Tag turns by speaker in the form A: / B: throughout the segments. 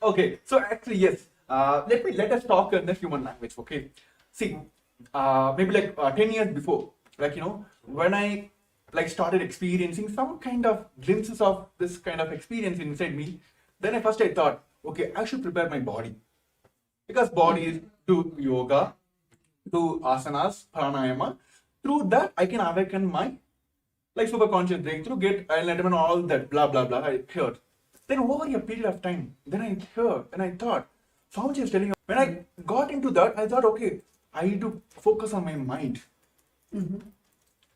A: Okay, so actually, yes. Let us talk in the human language. Okay, see, maybe like 10 years before, like when I like started experiencing some kind of glimpses of this kind of experience inside me, then I thought, okay, I should prepare my body because body is do yoga, do asanas, pranayama. Through that, I can awaken my like super conscious breakthrough, get enlightenment, all that blah blah blah. I heard. Then over a period of time, then I heard and I thought, Swamiji is telling. When I got into that, I thought, okay, I need to focus on my mind.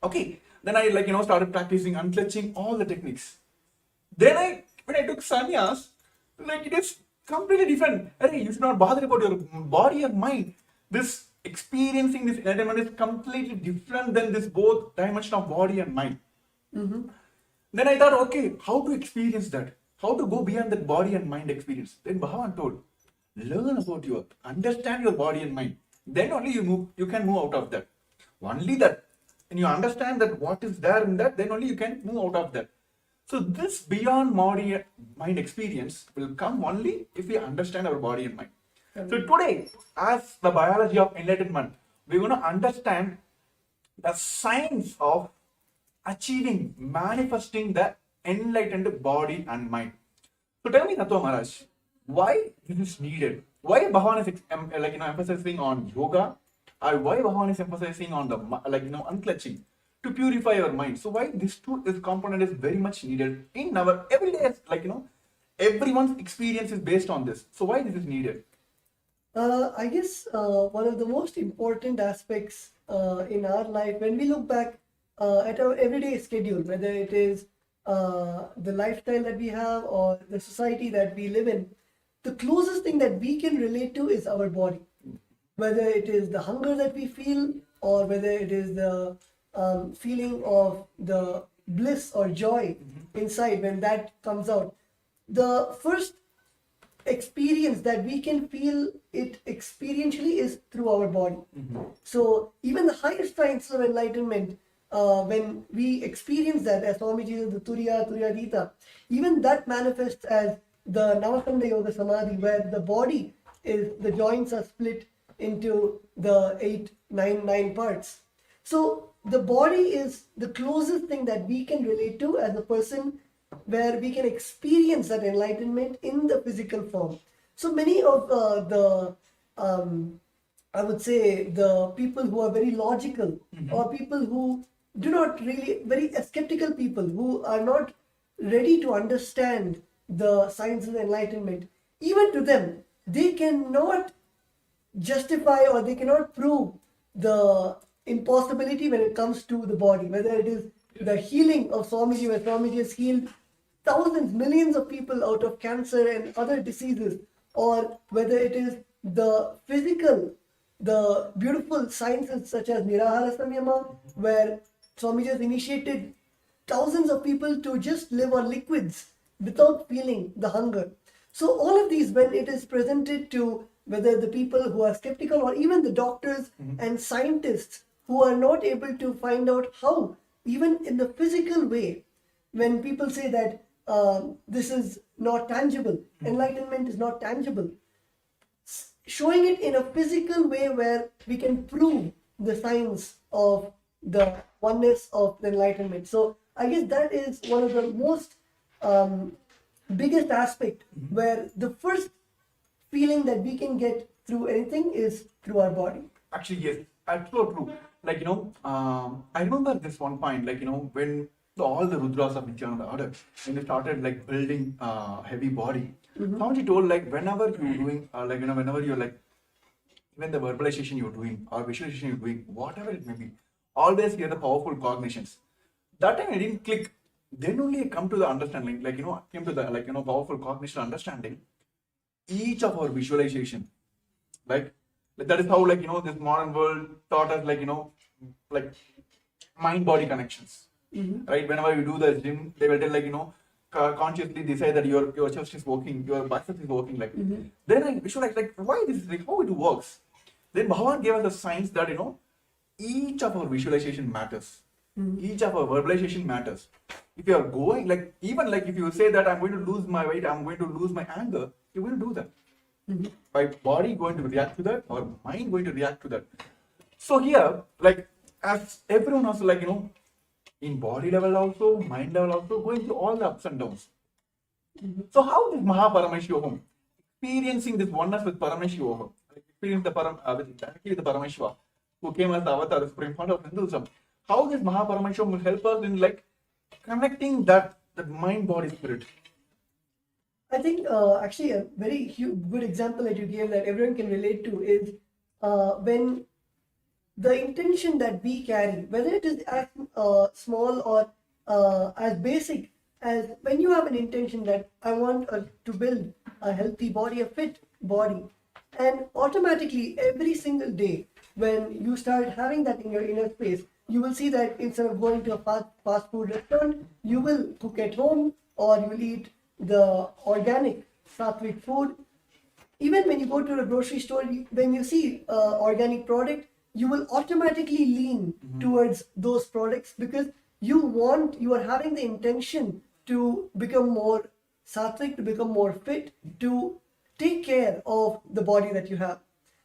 A: Okay. Then I started practicing unclenching all the techniques. Then when I took sannyas, like it is completely different. Hey, you should not bother about your body and mind. This experiencing this enlightenment is completely different than this both dimension of body and mind. Then I thought, okay, how to experience that? How to go beyond that body and mind experience? Then Bhagavan told, learn about understand your body and mind. Then only you can move out of that. Only that, and you understand that what is there in that, then only you can move out of that. So this beyond body mind experience will come only if we understand our body and mind. So today, as the biology of enlightenment, we're going to understand the science of achieving, manifesting the enlightened body and mind. So tell me, Natwa Maharaj, why this is needed? Why Bhagavan is emphasizing on yoga, or why Bhagavan is emphasizing on the unclenching to purify our mind? So why this component is very much needed in our everyday, everyone's experience is based on this. So why this is needed?
B: I guess one of the most important aspects in our life, when we look back at our everyday schedule, whether it is the lifestyle that we have or the society that we live in, the closest thing that we can relate to is our body. Whether it is the hunger that we feel, or whether it is the feeling of the bliss or joy inside when that comes out. The first experience that we can feel it experientially is through our body. So even the highest science of enlightenment, when we experience that, as Swamiji, the Turyadita, even that manifests as the Navakanda Yoga Samadhi, where the body is, the joints are split into the 9 parts. So the body is the closest thing that we can relate to as a person, where we can experience that enlightenment in the physical form. So many of I would say, the people who are very logical, or people who do not really, very skeptical people who are not ready to understand the science of enlightenment, even to them, they cannot justify or they cannot prove the impossibility when it comes to the body, whether it is the healing of Swamiji, where Swamiji has healed thousands, millions of people out of cancer and other diseases, or whether it is the physical, the beautiful sciences such as Nirahara Samyama, where Swamiji has initiated thousands of people to just live on liquids without feeling the hunger. So all of these, when it is presented to whether the people who are skeptical, or even the doctors and scientists who are not able to find out how, even in the physical way, when people say that this is not tangible, enlightenment is not tangible, showing it in a physical way where we can prove the science of the oneness of the enlightenment. So I guess that is one of the most biggest aspect, where the first feeling that we can get through anything is through our body.
A: Actually, yes, that's so true. I remember this one point, when all the Rudras of Nithyananda order, when they started building heavy body, Swamiji told whenever you're doing, whenever you're even the verbalization you're doing or visualization you're doing, whatever it may be, always hear the powerful cognitions. That time I didn't click. Then only I come to the understanding, came to the powerful cognition understanding. Each of our visualization, that is how this modern world taught us mind-body connections. Right? Whenever you do the gym, they will tell consciously decide that your chest is working, your bicep is working. Then I visualize why this is how it works. Then Bhagavan gave us the science that each of our visualization matters. Each of our verbalization matters. If you are going even if you say that I'm going to lose my weight, I'm going to lose my anger, you will do that. My body going to react to that, or mind going to react to that. So here, like, as everyone also, like, in body level also, mind level also, going through all the ups and downs. So how is Mahaparameshivam experiencing this oneness with Paramashivam, like experience the with the Parameshwar, who came as the avatar, the supreme founder of Hinduism? How this Mahaparameshivam will help us in like connecting that mind, body, spirit?
B: I think actually a very good example that you gave that everyone can relate to is when the intention that we carry, whether it is as small or as basic as when you have an intention that I want to build a healthy body, a fit body, and automatically every single day when you start having that in your inner space, you will see that instead of going to a fast food restaurant, you will cook at home or you will eat the organic sattvic food. Even when you go to a grocery store, when you see organic product, you will automatically lean towards those products because you are having the intention to become more sattvic, to become more fit, to take care of the body that you have.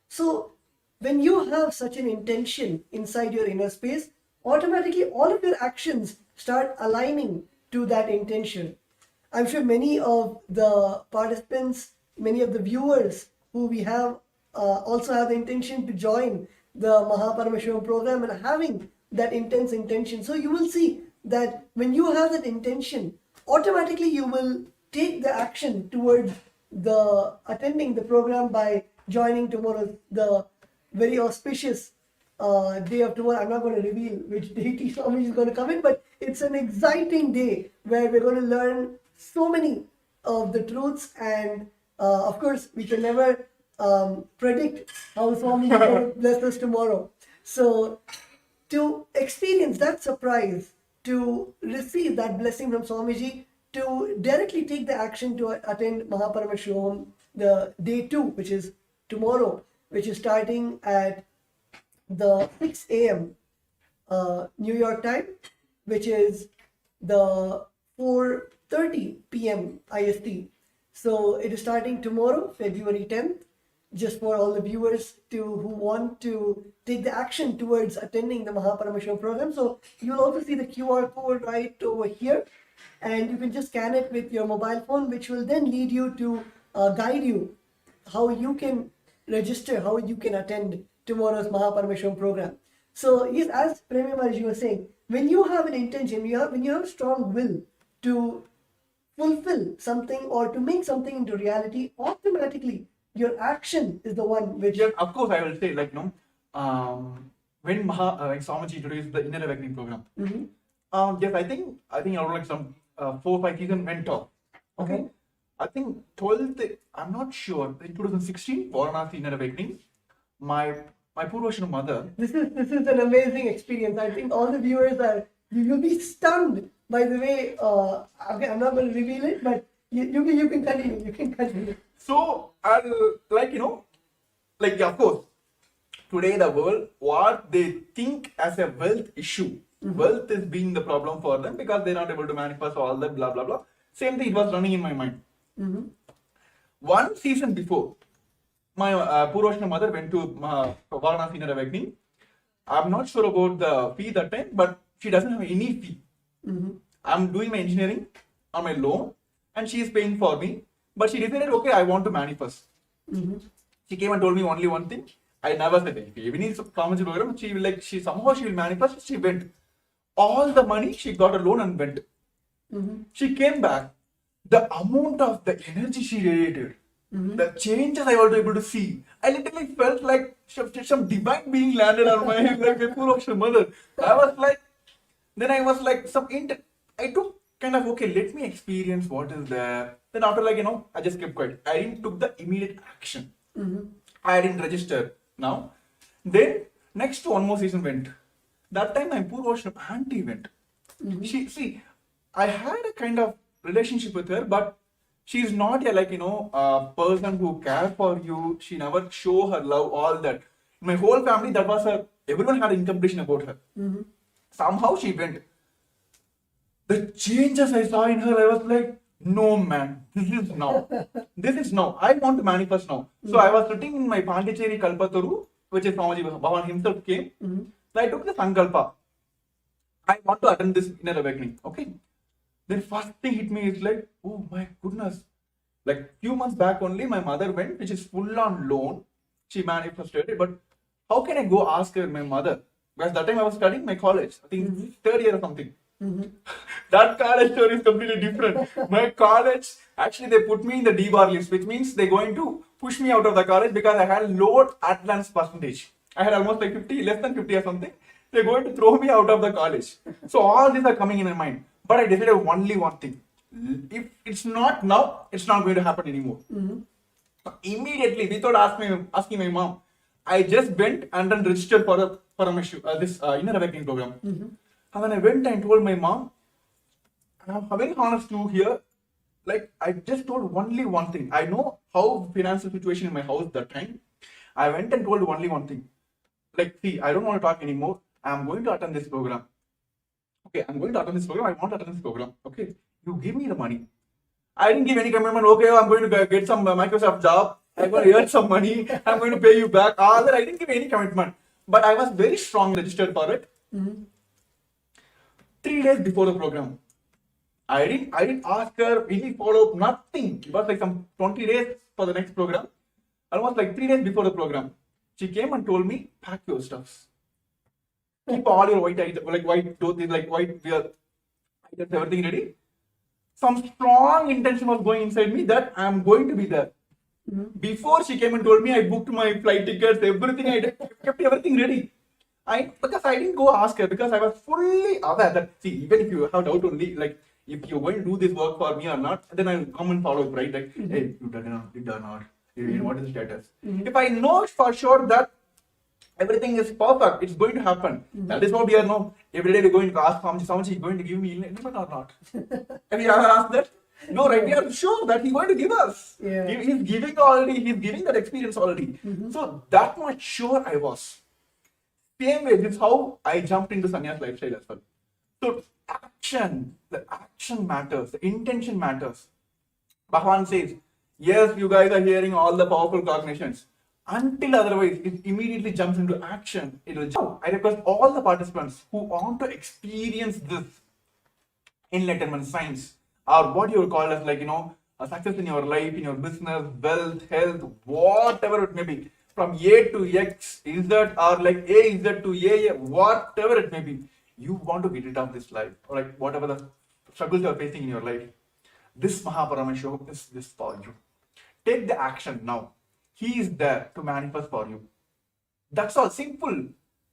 B: So when you have such an intention inside your inner space, automatically all of your actions start aligning to that intention. I'm sure many of the participants, many of the viewers who we have also have the intention to join the Mahaparameshivam program and having that intense intention. So you will see that when you have that intention, automatically you will take the action towards the attending the program by joining tomorrow, the very auspicious day of tomorrow. I'm not going to reveal which deity Swami is going to come in, but it's an exciting day where we're going to learn so many of the truths, and of course we can never predict how Swami is going to bless us tomorrow. So to experience that surprise, to receive that blessing from Swamiji, to directly take the action to attend Mahaparameshivam, the day 2, which is tomorrow, which is starting at the 6 a.m. New York time, which is the 4:30 p.m. IST. So it is starting tomorrow, February 10th, just for all the viewers who want to take the action towards attending the Mahaparameshivam program. So you'll also see the QR code right over here, and you can just scan it with your mobile phone, which will then lead you to guide you how you can register, how you can attend tomorrow's Mahaparameshivam program. So yes, as Premi Maharaj was saying, when you have an intention, when you have strong will to fulfill something or to make something into reality, automatically your action is the one which...
A: Yeah, of course, I will say, like, when like Swamiji introduced the Inner Awakening program, yes, I think around like some 4-5 seasons went off. Okay. I think 12th, I'm not sure, in 2016, Varanasi Inner Awakening, my Purvashana mother...
B: This is an amazing experience. I think all the viewers you'll be stunned by the way, okay, I'm not going to reveal it, but you can continue. You can continue.
A: So, like, of course, today the world, what they think as a wealth issue, wealth is being the problem for them because they're not able to manifest all that, blah, blah, blah. Same thing, it was running in my mind. One season before, my Purvashana mother went to Varanasi Inner Awakening. I'm not sure about the fee that time, but she doesn't have any fee. I'm doing my engineering on my loan, and she is paying for me. But she decided, okay, I want to manifest. She came and told me only one thing. I never said anything. Even in Swamiji program, she will manifest. She went. All the money, she got a loan and went. She came back. The amount of the energy she radiated, the changes I was able to see, I literally felt like some divine being landed on my head, like a Purvashana mother. I was like, I took kind of, okay, let me experience what is there. Then after, I just kept quiet. I didn't took the immediate action. I didn't register now. Then next one more season went. That time my Purvashana auntie went. I had a kind of relationship with her, but she's not a person who cares for you. She never show her love, all that. My whole family, that was her. Everyone had incompletion about her. Somehow she went. The changes I saw in her, I was like, No, man, this is now. This is now. I want to manifest now. So I was sitting in my Pondicherry Kalpataru, which is Swamiji Bhavan himself came. So I took the Sankalpa. I want to attend this inner awakening. Okay. Then first thing hit me is like, oh my goodness. Like few months back only, my mother went, which is full on loan. She manifested it, but how can I go ask her, my mother? Because that time I was studying my college, I think third year or something. That college story is completely different. My college, actually, they put me in the D-bar list, which means they're going to push me out of the college because I had low attendance percentage. I had almost like 50, less than 50 or something. They're going to throw me out of the college. So all these are coming in my mind. But I decided only one thing. If it's not now, it's not going to happen anymore. Immediately, without asking my mom, I just went and then registered for a Paramashivam, this inner awakening program. And when I went and told my mom, I'm very honest to here, like I just told only one thing. I know how financial situation in my house that time. I went and told only one thing. Like, see, I don't want to talk anymore. I'm going to attend this program. Okay, I'm going to attend this program. I want to attend this program. Okay, you give me the money. I didn't give any commitment. Okay, I'm going to get some Microsoft job. I'm going to earn some money. I'm going to pay you back. All that I didn't give any commitment. But I was very strong registered for it. 3 days before the program, I didn't ask her any follow-up, nothing. It was like some 20 days for the next program. Almost like 3 days before the program, she came and told me, pack your stuffs. Keep all your white items, like white clothes, like white wear items, everything ready. Some strong intention was going inside me that I am going to be there. Before she came and told me, I booked my flight tickets, everything. I kept everything ready. Because I didn't go ask her because I was fully aware that, see, even if you have doubt only, like if you're going to do this work for me or not, then I'll come and follow up, right? Like, hey, you did not. What is the status? If I know for sure that everything is perfect, it's going to happen. That is what we are now. Every day we're going to ask Swamiji, is going to give me enlightenment or not? Have you ever asked that? No, right? We are sure that he's going to give us.
B: Yeah.
A: He's giving already. He's giving that experience already. So that much sure I was. Same way, this is how I jumped into sannyas lifestyle as well. So the action matters, the intention matters. Bhagavan says, yes, you guys are hearing all the powerful cognitions. Until otherwise, it immediately jumps into action. It will jump. I request all the participants who want to experience this enlightenment science, or what you will call as like, a success in your life, in your business, wealth, health, whatever it may be. From A to X, is that, or like A is that to A, whatever it may be, you want to get rid of this life, or like whatever the struggles you are facing in your life. This Paramashivam is this for you. Take the action now. He is there to manifest for you. That's all, simple.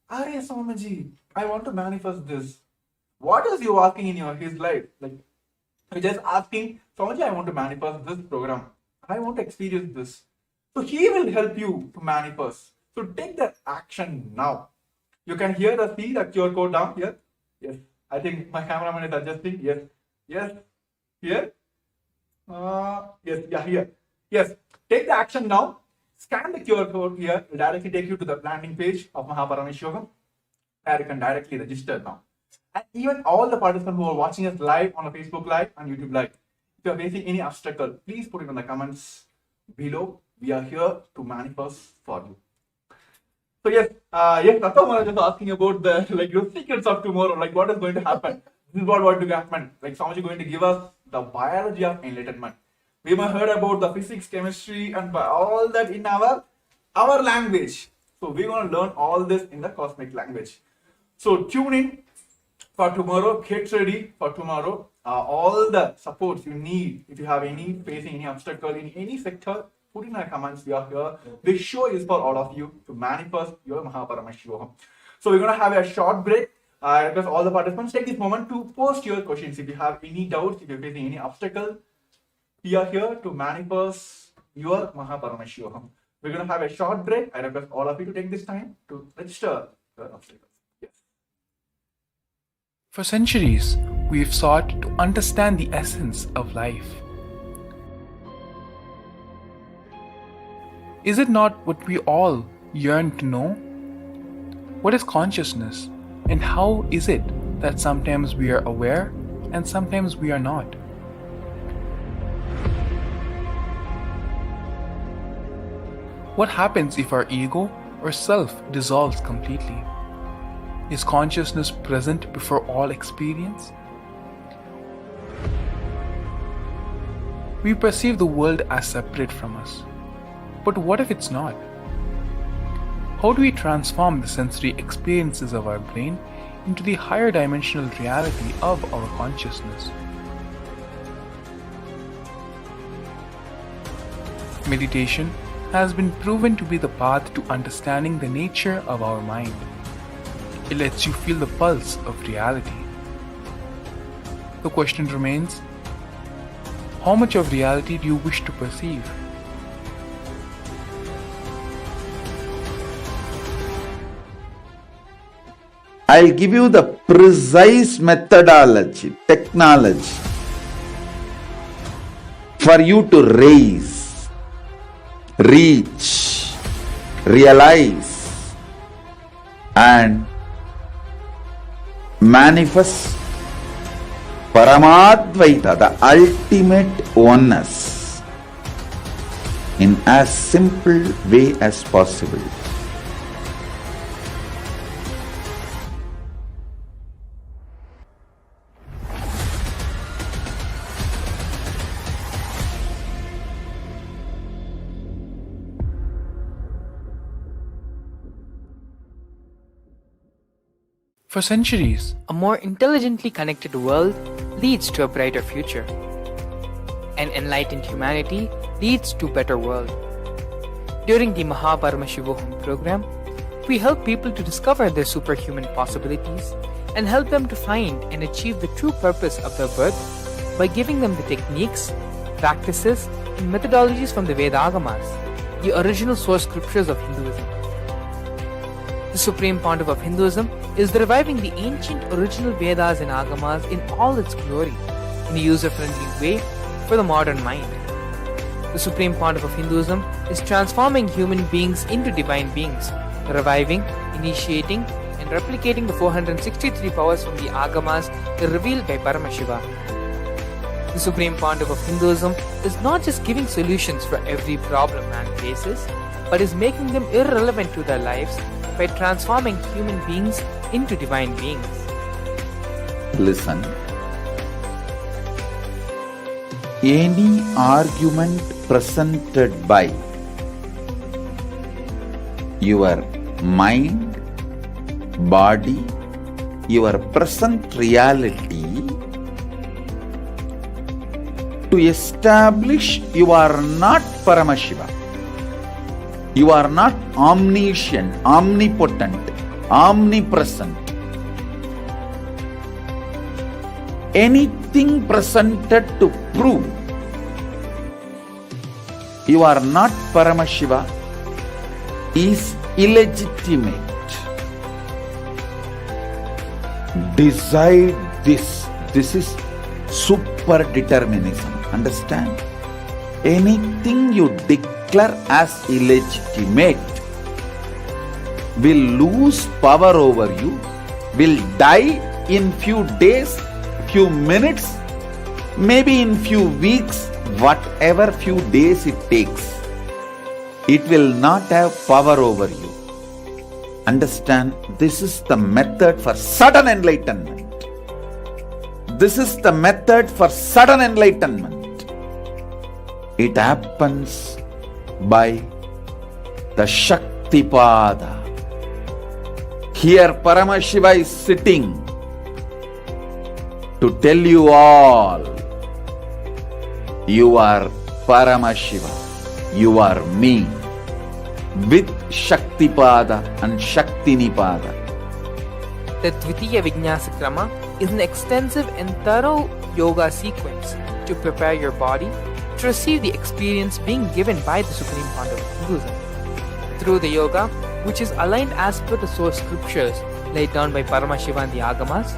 A: Are Swamiji, I want to manifest this. What is you asking in his life? Like, you're just asking, Swamiji, I want to manifest this program. I want to experience this. So he will help you to manifest. So take that action now. You can see the QR code down here. Yes. I think my cameraman is adjusting. Yes. Yes. Here. Yes. Yeah, here. Yes. Take the action now. Scan the QR code here. It will directly take you to the landing page of Paramashivam. Where you can directly register now. And even all the participants who are watching us live on a Facebook Live and YouTube Live, if you are facing any obstacle, please put it in the comments below. We are here to manifest for you. So yes, Tattva Maharaj is asking about the secrets of tomorrow, like what is going to happen. This is what going to happen. Like Swamiji is going to give us the biology of enlightenment. We have heard about the physics, chemistry, and all that in our language. So we're going to learn all this in the cosmic language. So tune in for tomorrow. Get ready for tomorrow. All the supports you need, if you have facing any obstacle in any sector, put in the comments. We are here. This show is for all of you to manifest your Paramashivam. So we're going to have a short break. I request all the participants take this moment to post your questions. If you have any doubts, if you're facing any obstacle, we are here to manifest your Paramashivam. We're going to have a short break. I request all of you to take this time to register your obstacles. Yes.
C: For centuries, we've sought to understand the essence of life. Is it not what we all yearn to know? What is consciousness, and how is it that sometimes we are aware and sometimes we are not? What happens if our ego or self dissolves completely? Is consciousness present before all experience? We perceive the world as separate from us. But what if it's not? How do we transform the sensory experiences of our brain into the higher dimensional reality of our consciousness? Meditation has been proven to be the path to understanding the nature of our mind. It lets you feel the pulse of reality. The question remains, how much of reality do you wish to perceive?
D: I'll give you the precise methodology, technology for you to raise, reach, realize and manifest Paramadvaita, the ultimate oneness, in as simple way as possible.
C: For centuries,
E: A more intelligently connected world leads to a brighter future. An enlightened humanity leads to a better world. During the Paramashivam program, we help people to discover their superhuman possibilities and help them to find and achieve the true purpose of their birth by giving them the techniques, practices, and methodologies from the Vedagamas, the original source scriptures of Hinduism. The Supreme Pontiff of Hinduism is reviving the ancient original Vedas and Agamas in all its glory, in a user-friendly way for the modern mind. The Supreme Pontiff of Hinduism is transforming human beings into divine beings, reviving, initiating, and replicating the 463 powers from the Agamas revealed by Paramashivam. The Supreme Pontiff of Hinduism is not just giving solutions for every problem man faces, but is making them irrelevant to their lives by transforming human beings into divine beings.
D: Listen. Any argument presented by your mind, body, your present reality to establish you are not Paramashiva. You are not omniscient, omnipotent, omnipresent. Anything presented to prove you are not Paramashiva is illegitimate. Decide this. This is super determinism. Understand? Anything you declare as illegitimate will lose power over you, will die in few days, few minutes, maybe in few weeks, whatever few days it takes. It will not have power over you. Understand, this is the method for sudden enlightenment. This is the method for sudden enlightenment. It happens by the Shaktipada. Here Paramashiva is sitting to tell you all, you are Paramashiva, you are me, with Shaktipada and Shaktinipada.
E: The Dvitiya Vijnasa Krama is an extensive and thorough yoga sequence to prepare your body to receive the experience being given by the Supreme Pontiff of Hinduism. Through the yoga, which is aligned as per the source scriptures laid down by Paramashiva and the Agamas,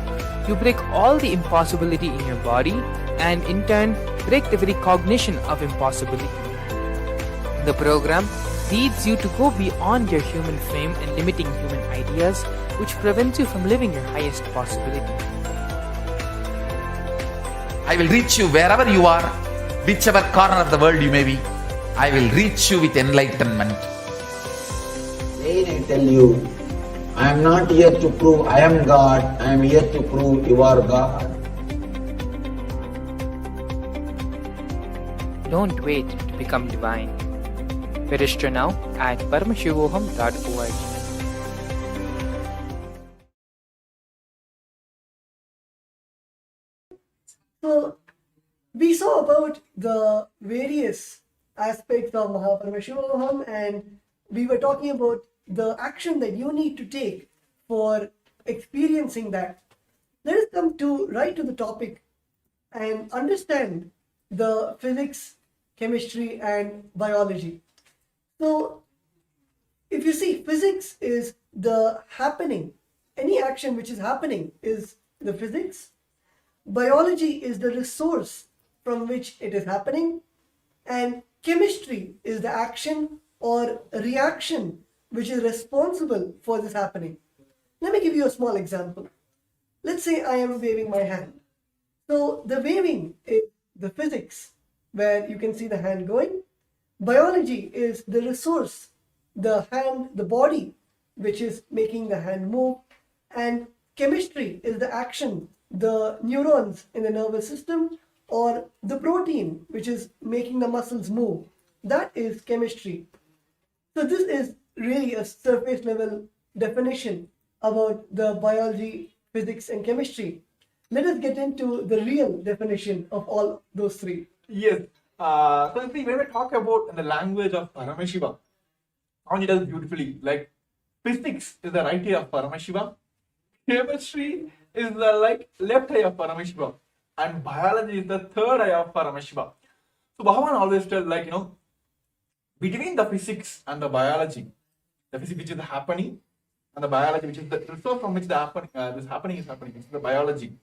E: you break all the impossibility in your body and in turn break the very cognition of impossibility. The program leads you to go beyond your human frame and limiting human ideas, which prevents you from living your highest possibility.
D: I will reach you wherever you are, whichever corner of the world you may be. I will reach you with enlightenment.
F: I tell you, I am not here to prove I am God, I am here to prove you are God.
E: Don't wait to become divine. Register now at paramashivoham.org.
B: So we saw about the various aspects of Paramashivam, and we were talking about the action that you need to take for experiencing that. Let us come to right to the topic and understand the physics, chemistry, and biology. So if you see, physics is the happening, any action which is happening is the physics. Biology is the resource from which it is happening, and chemistry is the action or reaction which is responsible for this happening. Let me give you a small example. Let's say I am waving my hand. So the waving is the physics, where you can see the hand going. Biology is the resource, the hand, the body, which is making the hand move. And chemistry is the action, the neurons in the nervous system, or the protein, which is making the muscles move. That is chemistry. So this is really a surface level definition about the biology, physics, and chemistry. Let us get into the real definition of all those three.
A: Yes. So you see, when we talk about in the language of Paramashiva, Anya does beautifully. Like physics is the right eye of Paramashiva, chemistry is the left eye of Paramashiva, and biology is the third eye of Paramashiva. So Bhagavan always tells between the physics and the biology, the physics which is happening and the biology which is the resource from which this happening is happening, it's the biology.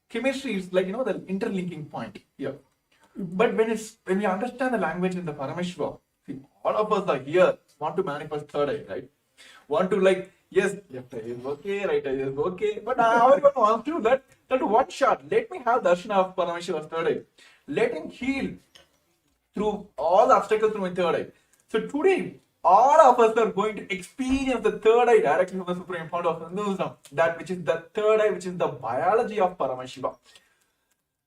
A: Chemistry is the interlinking point here. But when we understand the language in the Paramashiva, see, all of us are here want to manifest third eye, right? Want to yes, left eye is okay, right eye is okay, but everyone wants to that one shot. Let me have darshan of Paramashiva's third eye. Let him heal through all the obstacles through my third eye. So today, all of us are going to experience the third eye directly from the Supreme Fount of Hinduism, that which is the third eye, which is the biology of Paramashiva.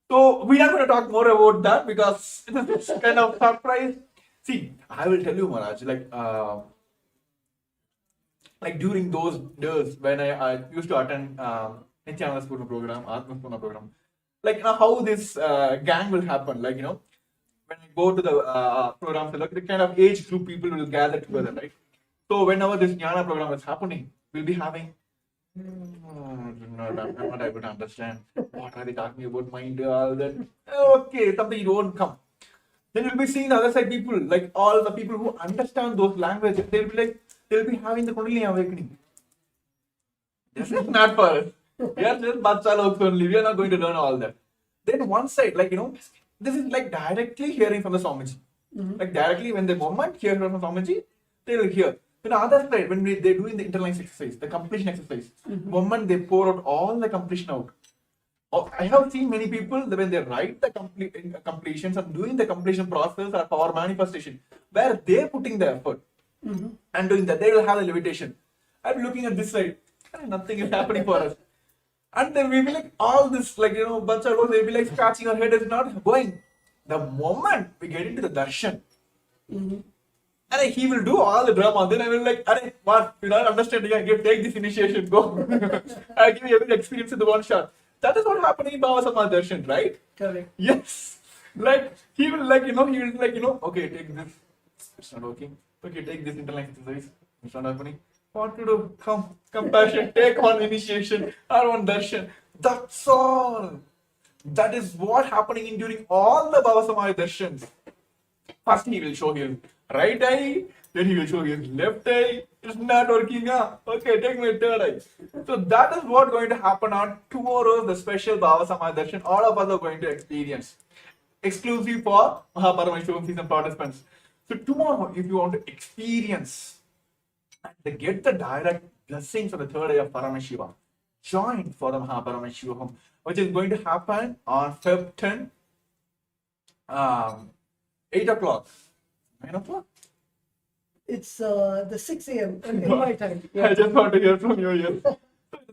A: So we are going to talk more about that because it is kind of surprise. See, I will tell you, Maharaj, during those days when I used to attend Nithyananda's program, Atma's program, how this gang will happen, when I go to the program, the kind of age group people will gather together, right? So whenever this Jnana program is happening, we'll be having, I'm not able to understand. What are they talking about? Mind, all that. Okay, something you won't come. Then you'll be seeing the other side people, all the people who understand those languages, they'll be having the Kundalini awakening. This is not for us. We are just Bacha Loks only. We are not going to learn all that. Then one side, this is directly hearing from the Swamiji. Directly when the moment hear from the Swamiji, they will hear. Then the other side, when they're doing the internalized exercise, the completion exercise, moment they pour out all the completion out. I have seen many people when they write the completions and doing the completion process or power manifestation, where they're putting the effort and doing that, they will have the levitation. I'm looking at this side, and nothing is happening for us. And then we'll be all this, they'll be scratching our head, is not going. The moment we get into the darshan, and he will do all the drama, then I will what? You don't understand, take this initiation, go. I'll give you every experience in the one shot. That is what happening in Baba Sama darshan, right?
B: Correct.
A: Yes. He will okay, take this. It's not working. Okay, take this internalized exercise. It's not happening. What to do? Come, compassion, take one initiation or one darshan. That's all. That is what happening in during all the Baba Samaya darshans. First he will show his right eye, then he will show his left eye. It's not working. Okay, take my third eye. So that is what going to happen on tomorrow's the special Baba Samaya darshan. All of us are going to experience. Exclusive for Paramashivam season participants. So tomorrow, if you want to experience and get the direct blessings of the third eye of Paramashiva, join for the Paramashivam, which is going to happen on Feb 10, 8 o'clock, 9 o'clock.
B: It's the 6 a.m. in my time.
A: I
B: Yeah.
A: just want to hear from you here.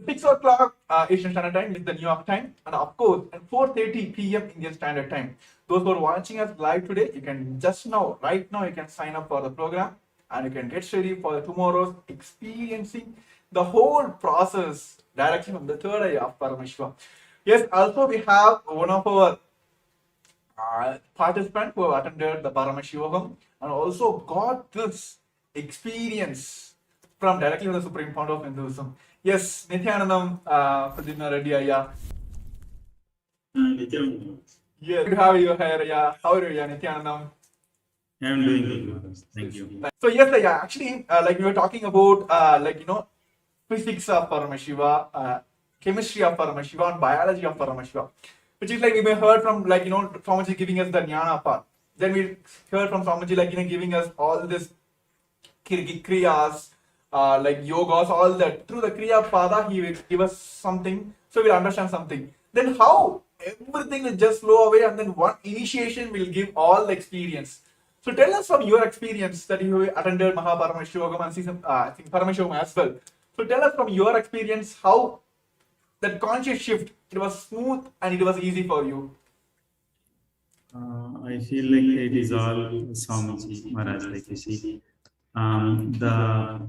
A: 6 o'clock Eastern Standard Time is the New York time, and of course, at 4:30 p.m. Indian Standard Time. Those who are watching us live today, you can just now, right now, you can sign up for the program and you can get ready for tomorrow's experiencing the whole process directly from the third eye of Paramashivam. Yes, also we have one of our participants who have attended the Paramashivam and also got this experience from directly from the Supreme Founder of Hinduism. Yes, Nithyanandam, Pradyumna Reddy, yeah.
G: Nithyananda.
A: Yeah, good to have you here, yeah. How are you, yeah, Nithyanandam?
G: I'm doing good, Maharaj. Thank you.
A: So yes, yeah, actually, like we were talking about, physics of Paramashiva, chemistry of Paramashiva, and biology of Paramashiva, which is like we may heard from Swamiji giving us the jnana part. Then we heard from Swamiji giving us all this kriyas, yogas, all that. Through the kriya pada, he will give us something, so we'll understand something. Then how everything will just flow away, and then one initiation will give all the experience. So tell us from your experience that you attended Paramashivam and season, I think Paramashivam as well. So tell us from your experience how that conscious shift, it was smooth and it was easy for you.
G: I feel like it is all Swamiji Maharaj, like you see. The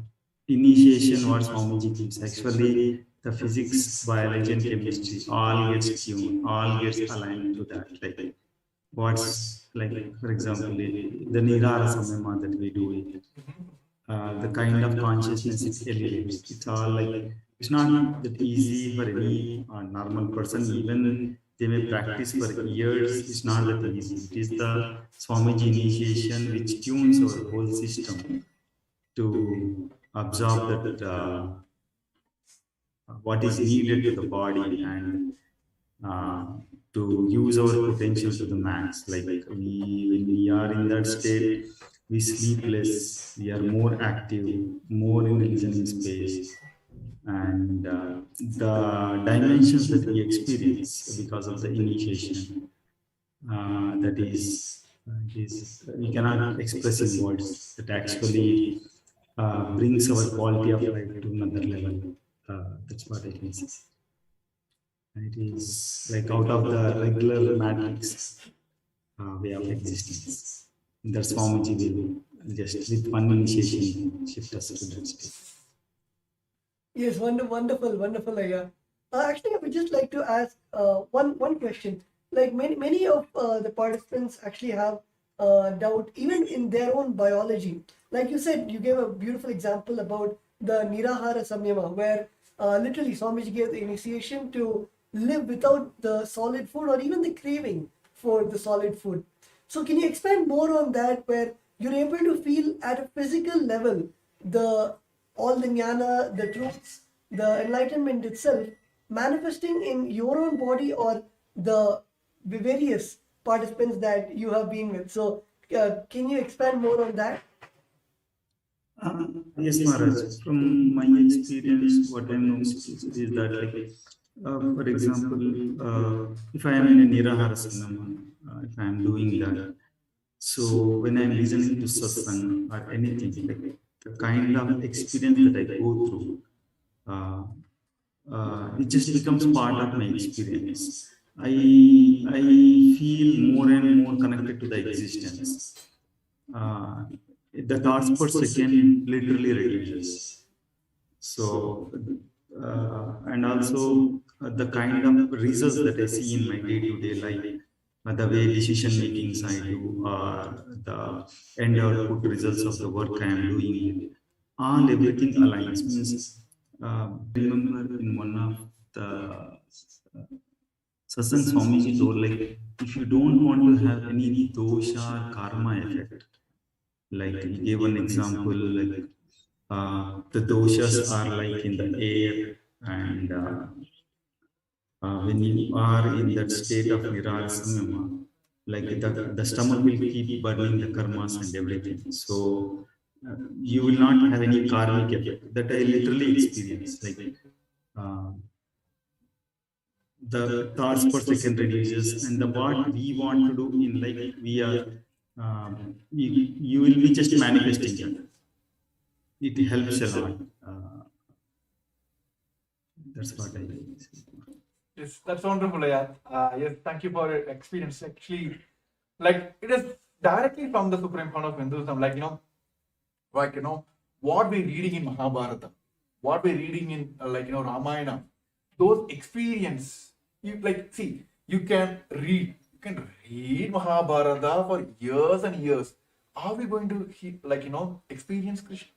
G: initiation what Swamiji gives, actually the physics, biology and chemistry all gets tuned, all gets aligned to that. Like what's like, for example, the Nirara Samyama that we do it. The kind of consciousness it elevates. It's all like, it's not that easy for any normal person. Even they may practice for years. It's not that easy. It is the Swamiji initiation which tunes our whole system to absorb that what is needed to the body and to use our potential to the max. Like when we are in that state, we sleep less, we are more active, more in the listening space, and the dimensions that we experience because of the initiation, that is we cannot express in words. That actually brings our quality of life to another level. That's what I can say. It is like out of the regular matrix way of existence. That's Swamiji will just with one initiation shift us to that state.
B: Yes, wonderful, Aya. Actually, I would just like to ask one question. Like many of the participants actually have doubt even in their own biology. Like you said, you gave a beautiful example about the Nirahara Samyama, where literally Swamiji gave the initiation to live without the solid food or even the craving for the solid food. So can you expand more on that, where you're able to feel at a physical level all the jnana, the truths, the enlightenment itself manifesting in your own body or the various participants that you have been with? So can you expand more on that?
G: Yes, Maharaj. From my experience, what I noticed is that, like, for example, if I am in a Nirahara Sanama, if I am doing that, so when I am listening to satsang or anything, like the kind of experience that I go through, it just becomes part of my experience. I feel more and more connected to the existence. The thoughts per second literally reduces. So, and also the kind of results that I see in my day-to-day life, the way decision makings I do, the end output results of the work I am doing, everything aligns. Means, remember in one of the satsang Swamiji told, like, if you don't want to have any dosha or karma effect, like he gave an example, like the doshas are like in the air, and when you are in that state of Nirara Samyama, like the stomach will keep burning the karmas and everything. So you will not have any karmic effect. That I literally experienced. Like the thoughts per second reduces, and the what we want to do in life, we are you will be just manifesting that. it helps a lot. That's what I say.
A: Yes, that's wonderful. Yeah. Yes, thank you for your experience. Actually, like it is directly from the supreme fount of Hinduism. What we're reading in Mahabharata, what we're reading in Ramayana, those experience. You can read Mahabharata for years and years. Are we going to experience Krishna?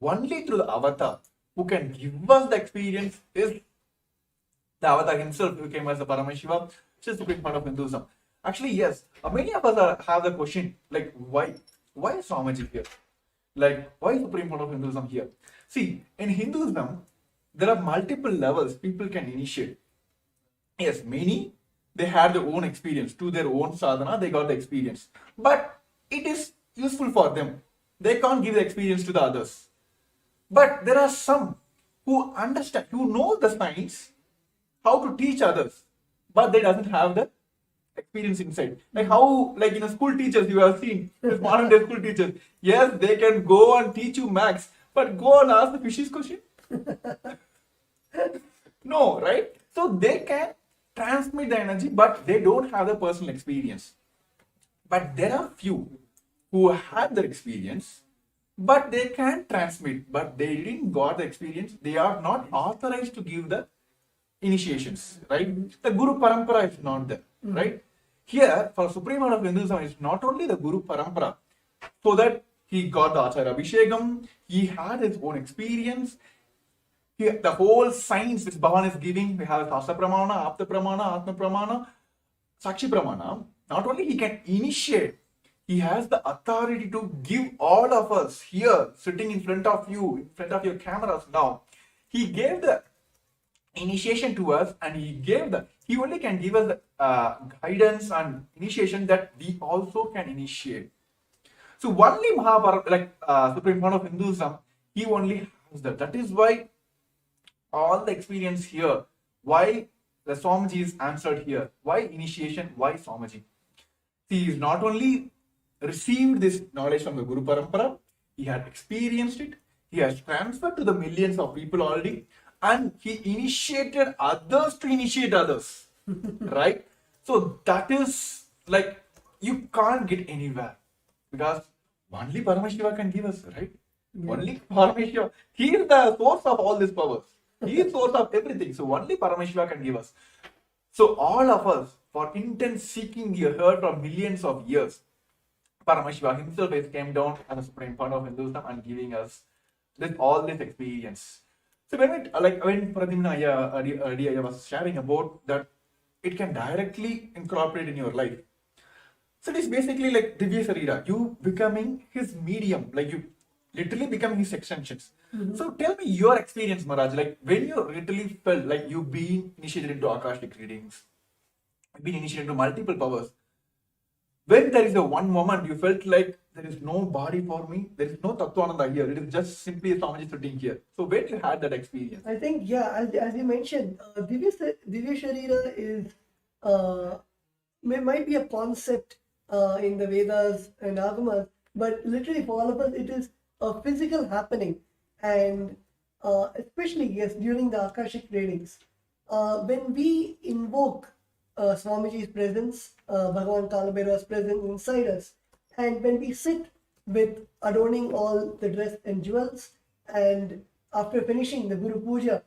A: Only through the avatar who can give us the experience is the avatar himself, who came as the Paramashivam, which is the big part of Hinduism. Actually, yes, many of us have the question like, why is Swamiji here? Like, why is Supreme Fount of Hinduism here? See, in Hinduism, there are multiple levels people can initiate. Yes, many they had their own experience to their own sadhana, they got the experience, but it is useful for them. They can't give the experience to the others. But there are some who understand, who know the science, how to teach others, but they doesn't have the experience inside. Like how, like school teachers you have seen, this modern day school teachers. Yes, they can go and teach you maths, but go and ask the fishes question. No, right? So they can transmit the energy, but they don't have the personal experience. But there are few who have the experience, but they can transmit, but they didn't got the experience. They are not authorized to give the initiations, right? The Guru Parampara is not there, right? Here, for Supreme Lord of Hinduism, it's not only the Guru Parampara, so that he got the Acharya Abhishekam, he had his own experience, the whole science which Bhavan is giving, we have Shastra Pramana, Apta Pramana, Atma Pramana, Sakshi Pramana. Not only he can initiate, he has the authority to give all of us here, sitting in front of you, in front of your cameras now. He gave the initiation to us, and he only can give us the guidance and initiation that we also can initiate. So only Mahabharata, Supreme Fount of Hinduism, he only has that. That is why all the experience here, why the Swamiji is answered here, why initiation, why Swamiji. He is not only received this knowledge from the Guru Parampara, he had experienced it, he has transferred to the millions of people already, and he initiated others to initiate others. Right? So that is like, you can't get anywhere, because only Paramashiva can give us, right? Yeah. Only Paramashiva. He is the source of all these powers. He is source of everything. So only Paramashiva can give us. So all of us, for intense seeking, we heard from millions of years, Paramashiva himself has came down as a Supreme Fount of Hinduism and giving us all this experience. So when Pradyumna earlier was sharing about that, it can directly incorporate in your life. So it is basically like Divya Sarira, you becoming his medium, like you literally becoming his extensions. Mm-hmm. So tell me your experience, Maharaj, like when you literally felt like you've been initiated into Akashic readings, been initiated into multiple powers. When there is a one moment you felt like there is no body for me, there is no Tattvananda here, it is just simply a Swamiji sitting here. So when you had that experience?
B: I think, yeah, as you mentioned, Divya Sharira is, might be a concept in the Vedas and Agamas, but literally for all of us, it is a physical happening. And especially, yes, during the Akashic readings, when we invoke Swamiji's presence, Bhagavan Kalabhairava's presence inside us, and when we sit with adorning all the dress and jewels, and after finishing the Guru Puja,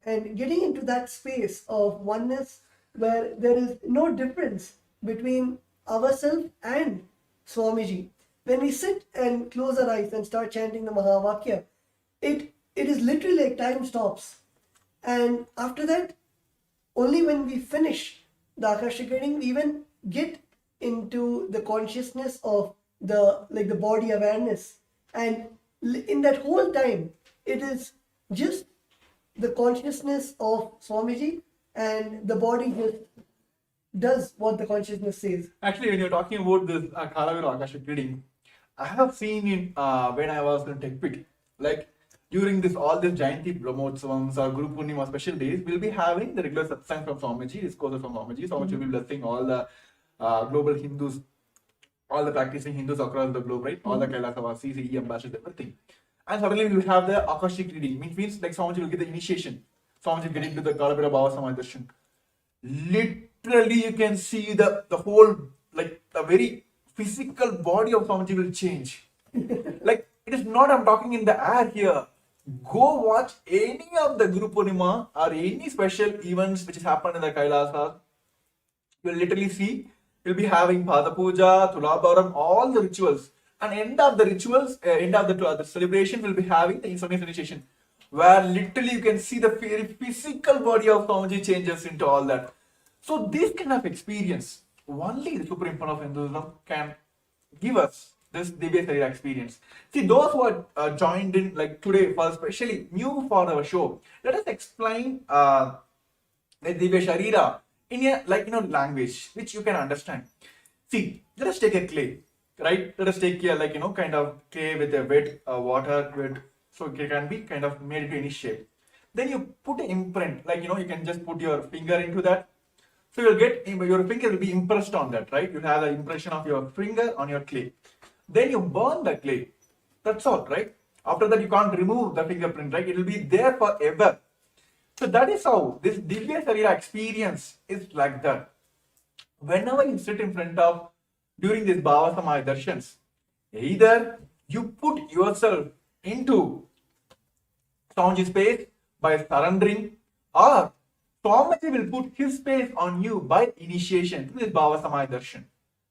B: and getting into that space of oneness where there is no difference between ourselves and Swamiji, when we sit and close our eyes and start chanting the Mahavakya, it is literally like time stops. And after that, only when we finish the Akashic reading, we even get into the consciousness of the body awareness. And in that whole time, it is just the consciousness of Swamiji, and the body just does what the consciousness says.
A: Actually, when you're talking about this Kalabhairava Akashic reading, I have seen in when I was in TechPit, like during all this Jayanti Brahmotsavams or Guru Purnima special days, we'll be having the regular satsang from Swamiji, discourses from Swamiji. Swamiji will be blessing all the global Hindus, all the practicing Hindus across the globe, right? All the Kailasavasis, CE ambassadors, everything. and suddenly we will have the Akashic reading, which means like Swamiji will get the initiation. Swamiji will get into the Kalabira Bhava Samaya Darshan. Literally, you can see the whole, like the very physical body of Swamiji will change. Like, it is not I'm talking in the air here. Go watch any of the Guru Purnima or any special events which has happened in the Kailasa. You will literally see, you'll be having Pada Puja, Tulabharam, all the rituals. And end of the rituals, end of the celebration, will be having the instantaneous initiation, where literally you can see the very physical body of Swamiji changes into all that. So this kind of experience, only the Supreme Fund of Hinduism can give us this Divya Sarira experience. See, those who are joined in like today, for especially new for our show, let us explain the Divya Sharira in a language which you can understand. See, let us take a clay, right? Let us take a kind of clay with a wet water, wet, so it can be kind of made into any shape. Then you put an imprint, you can just put your finger into that. So you'll get your finger will be impressed on that, right? You have the impression of your finger on your clay. Then you burn the clay. That's all, right? After that, you can't remove the fingerprint, right? It will be there forever. So that is how this Divya Sarira experience is like that. Whenever you sit in front of during these Bhava Samaya Darshans, either you put yourself into Swamiji's space by surrendering, or Swamiji will put his space on you by initiation to this Bhava Samaya Darshan.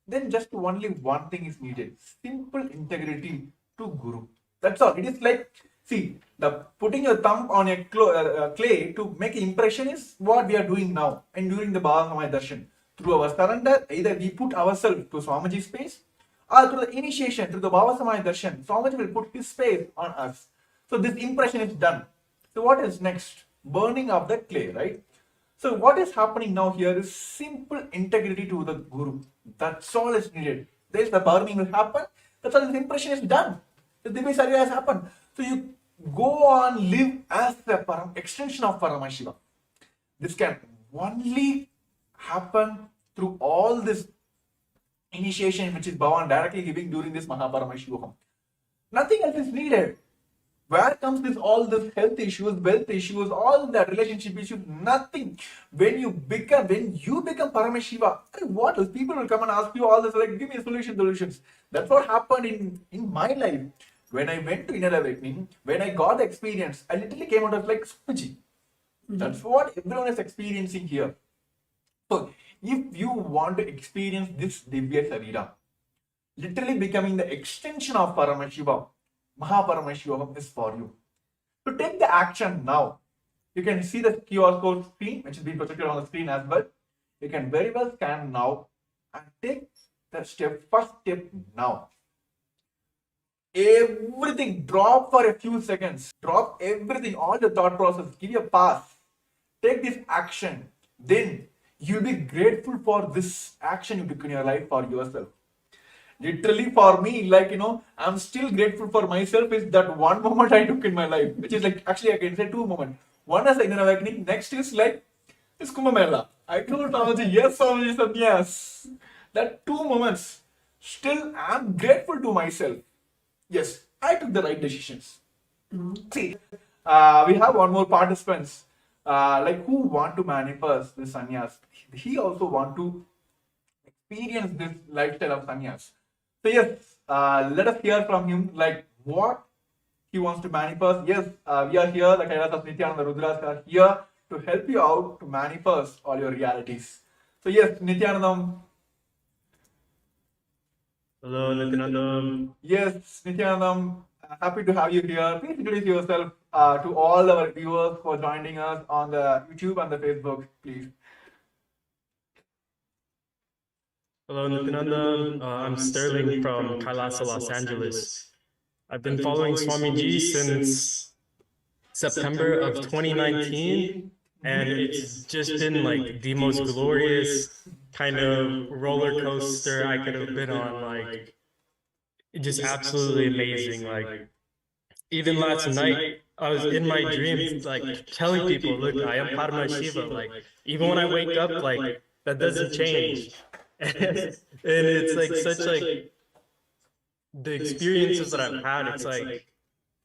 A: Then just only one thing is needed: simple integrity to Guru. That's all. It is like, see, the putting your thumb on a clay to make an impression is what we are doing now and during the Bhava Samaya Darshan. Through our surrender, either we put ourselves to Swamiji's space, or through the initiation, through the Bhava Samaya Darshan, Swamiji will put his space on us. So this impression is done. So what is next? Burning of the clay, right? So what is happening now here is simple integrity to the Guru. That's all is needed. There's the burning will happen. That's all. This impression is done. The Divya Sarira has happened. So you go on, live as the extension of Paramashivam. This can only happen through all this initiation which is Bhavan directly giving during this Mahaparamashivaham. Nothing else is needed. Where comes this all this health issues, wealth issues, all the relationship issues? Nothing. When you become Paramashiva, what else? People will come and ask you all this, like, give me solutions. That's what happened in my life. When I went to inner awakening, when I got the experience, I literally came out of like Swamiji. That's what everyone is experiencing here. So if you want to experience this Divya Sarira, literally becoming the extension of Paramashiva, Mahaparamashivam is for you. To take the action now, you can see the QR code screen, which is being projected on the screen as well. You can very well scan now and take the first step now. Everything, drop for a few seconds. Drop everything, all the thought process. Give you a pass. Take this action. Then you'll be grateful for this action you took in your life for yourself. Literally for me, I'm still grateful for myself is that one moment I took in my life, which is like, actually I can say two moments. One is the inner awakening, next is like this Kumbh Mela. I told Swamiji, yes, Swamiji said yes. That 2 moments, still I'm grateful to myself. Yes, I took the right decisions. See, we have one more participants, who want to manifest this sannyas. He also want to experience this lifestyle of sannyas. So yes, let us hear from him, like what he wants to manifest. Yes, we are here, the Kailas of Nithyananda Rudras are here to help you out to manifest all your realities. So yes, Nithyanandam.
H: Hello, Nithyananda.
A: Yes, Nithyanandam, happy to have you here. Please introduce yourself to all our viewers who are joining us on the YouTube and the Facebook, please.
H: Hello, Nithyananda. I'm Sterling from Kailasa, Los Angeles. I've been following Swamiji since September of 2019, and it's just been like the most glorious kind of roller coaster I could have been on. Like, just absolutely amazing. Like, even last night, I was in my dreams, like telling people, look, I am Paramashiva. Like, even when I wake up, like, that doesn't change. And it's like such like the experiences that I've had, it's like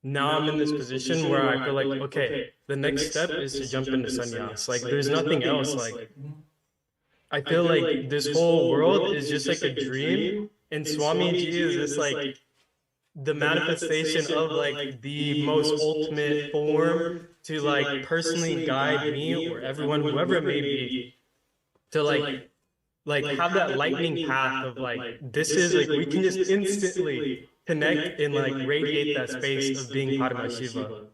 H: now I'm in this position where I feel like, okay, the next step is to jump into sannyas. Like, there's nothing else. Like, I feel like this whole world is just like a dream, and Swamiji is just like the manifestation of like the most ultimate form to like personally guide me or everyone, whoever it may be, to like have that lightning path of like, this is like, we can just instantly connect and like radiate that space of being Paramashiva.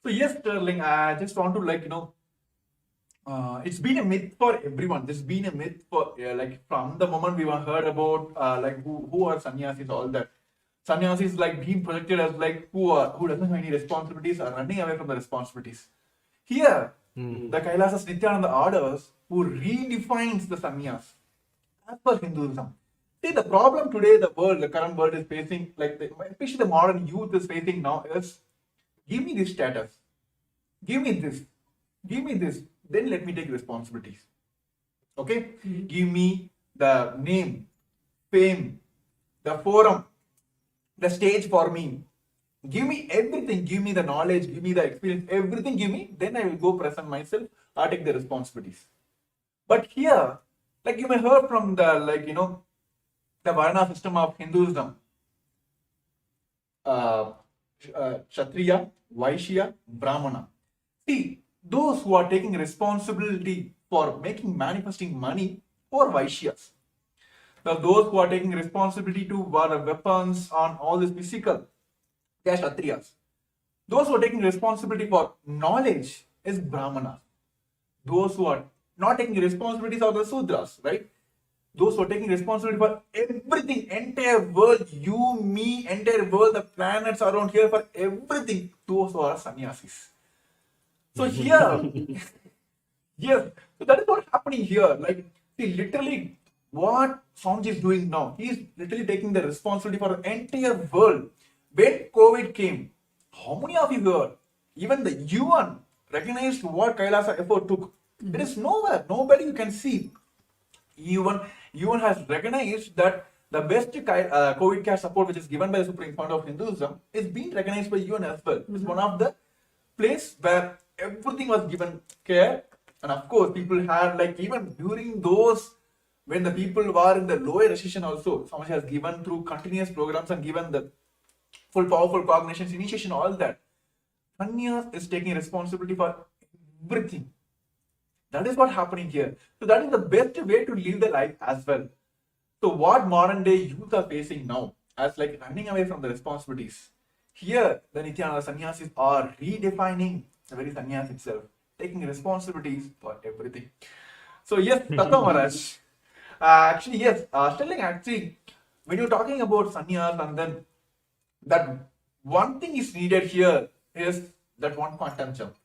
A: So yes, Sterling, I just want to it's been a myth for everyone. There's been a myth for like from the moment we were heard about like who are sannyasis, all that. Sannyasis like being projected as like who doesn't have any responsibilities are running away from the responsibilities. Here, the Kailasas Nithyananda orders who redefines the sannyas as per Hinduism. See, the problem today, the current world is facing, especially the modern youth is facing now is, give me this status, give me this, give me this, then let me take responsibilities. Okay? Give me the name, fame, the forum, the stage for me. Give me everything, give me the knowledge, give me the experience, everything give me, then I will go present myself or take the responsibilities. But here, like you may heard from the the Varna system of Hinduism, Kshatriya, Vaishya, Brahmana. See, those who are taking responsibility for manifesting money or Vaishyas. Now, those who are taking responsibility to wear weapons on all this physical, they are Kshatriyas. Those who are taking responsibility for knowledge is Brahmanas. Those who are not taking responsibilities are the Sudras, right? Those who are taking responsibility for everything, entire world, you, me, entire world, the planets around here, for everything, those who are sannyasis. So here, yes, so that is what's happening here. Like, see, literally, what Swamiji is doing now, he is literally taking the responsibility for the entire world. When COVID came, how many of you heard? Even the UN recognized what Kailasa effort took. There is nowhere, nobody you can see. UN has recognized that the best COVID care support which is given by the Supreme Court of Hinduism is being recognized by UN as well. It's one of the place where everything was given care, and of course people had like even during those when the people were in the lower recession also, Swamiji has given through continuous programs and given the full powerful cognitions, initiation, all that. Sannyas is taking responsibility for everything. That is what's happening here. So that is the best way to live the life as well. So what modern day youth are facing now as like running away from the responsibilities. Here, the Nithyananda sannyasis are redefining the very sannyas itself, taking responsibilities for everything. So yes, Tattva Maharaj. Actually, yes, Sterling, actually, when you're talking about sannyas and then that one thing is needed here is that one quantum jump.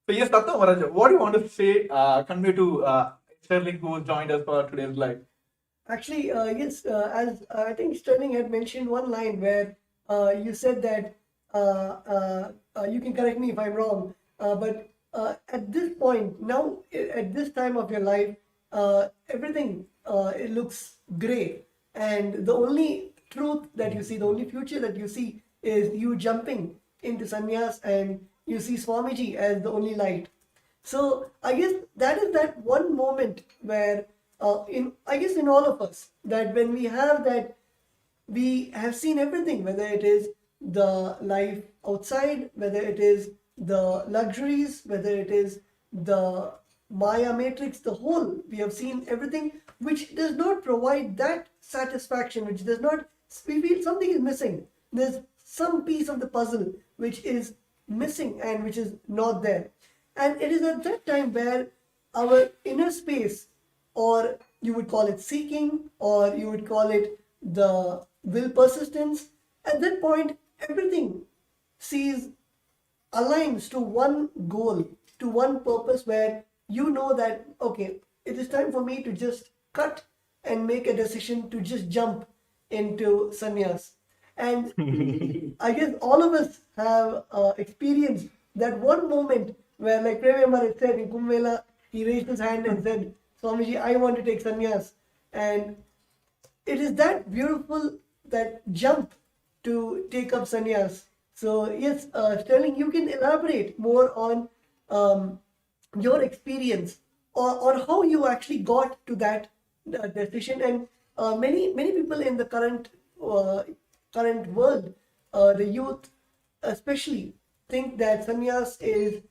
A: So yes, Tattva Maharaj, what do you want to say, convey to Sterling who joined us for today's live?
B: Actually, yes, as I think Sterling had mentioned one line where you said that you can correct me if I'm wrong, but at this point, now at this time of your life, everything it looks gray, and the only truth that you see, the only future that you see is you jumping into sannyas, and you see Swamiji as the only light. So I guess that is that one moment where in all of us, that when we have that, we have seen everything, whether it is the life outside, whether it is the luxuries, whether it is the Maya matrix, the whole, we have seen everything which does not provide that satisfaction, which does not, we feel something is missing. There's some piece of the puzzle which is missing and which is not there. And it is at that time where our inner space, or you would call it seeking, or you would call it the will persistence, at that point, everything aligns to one goal, to one purpose, where you know that, okay, it is time for me to just cut and make a decision to just jump into sannyas. And I guess all of us have experienced that one moment where, like Premamar had said in Kumbh, he raised his hand and said, Swamiji, I want to take sannyas. And it is that beautiful, that jump to take up sannyas. So yes, Sterling, you can elaborate more on your experience or how you actually got to that decision. And many people in the current world, the youth especially, think that sannyas is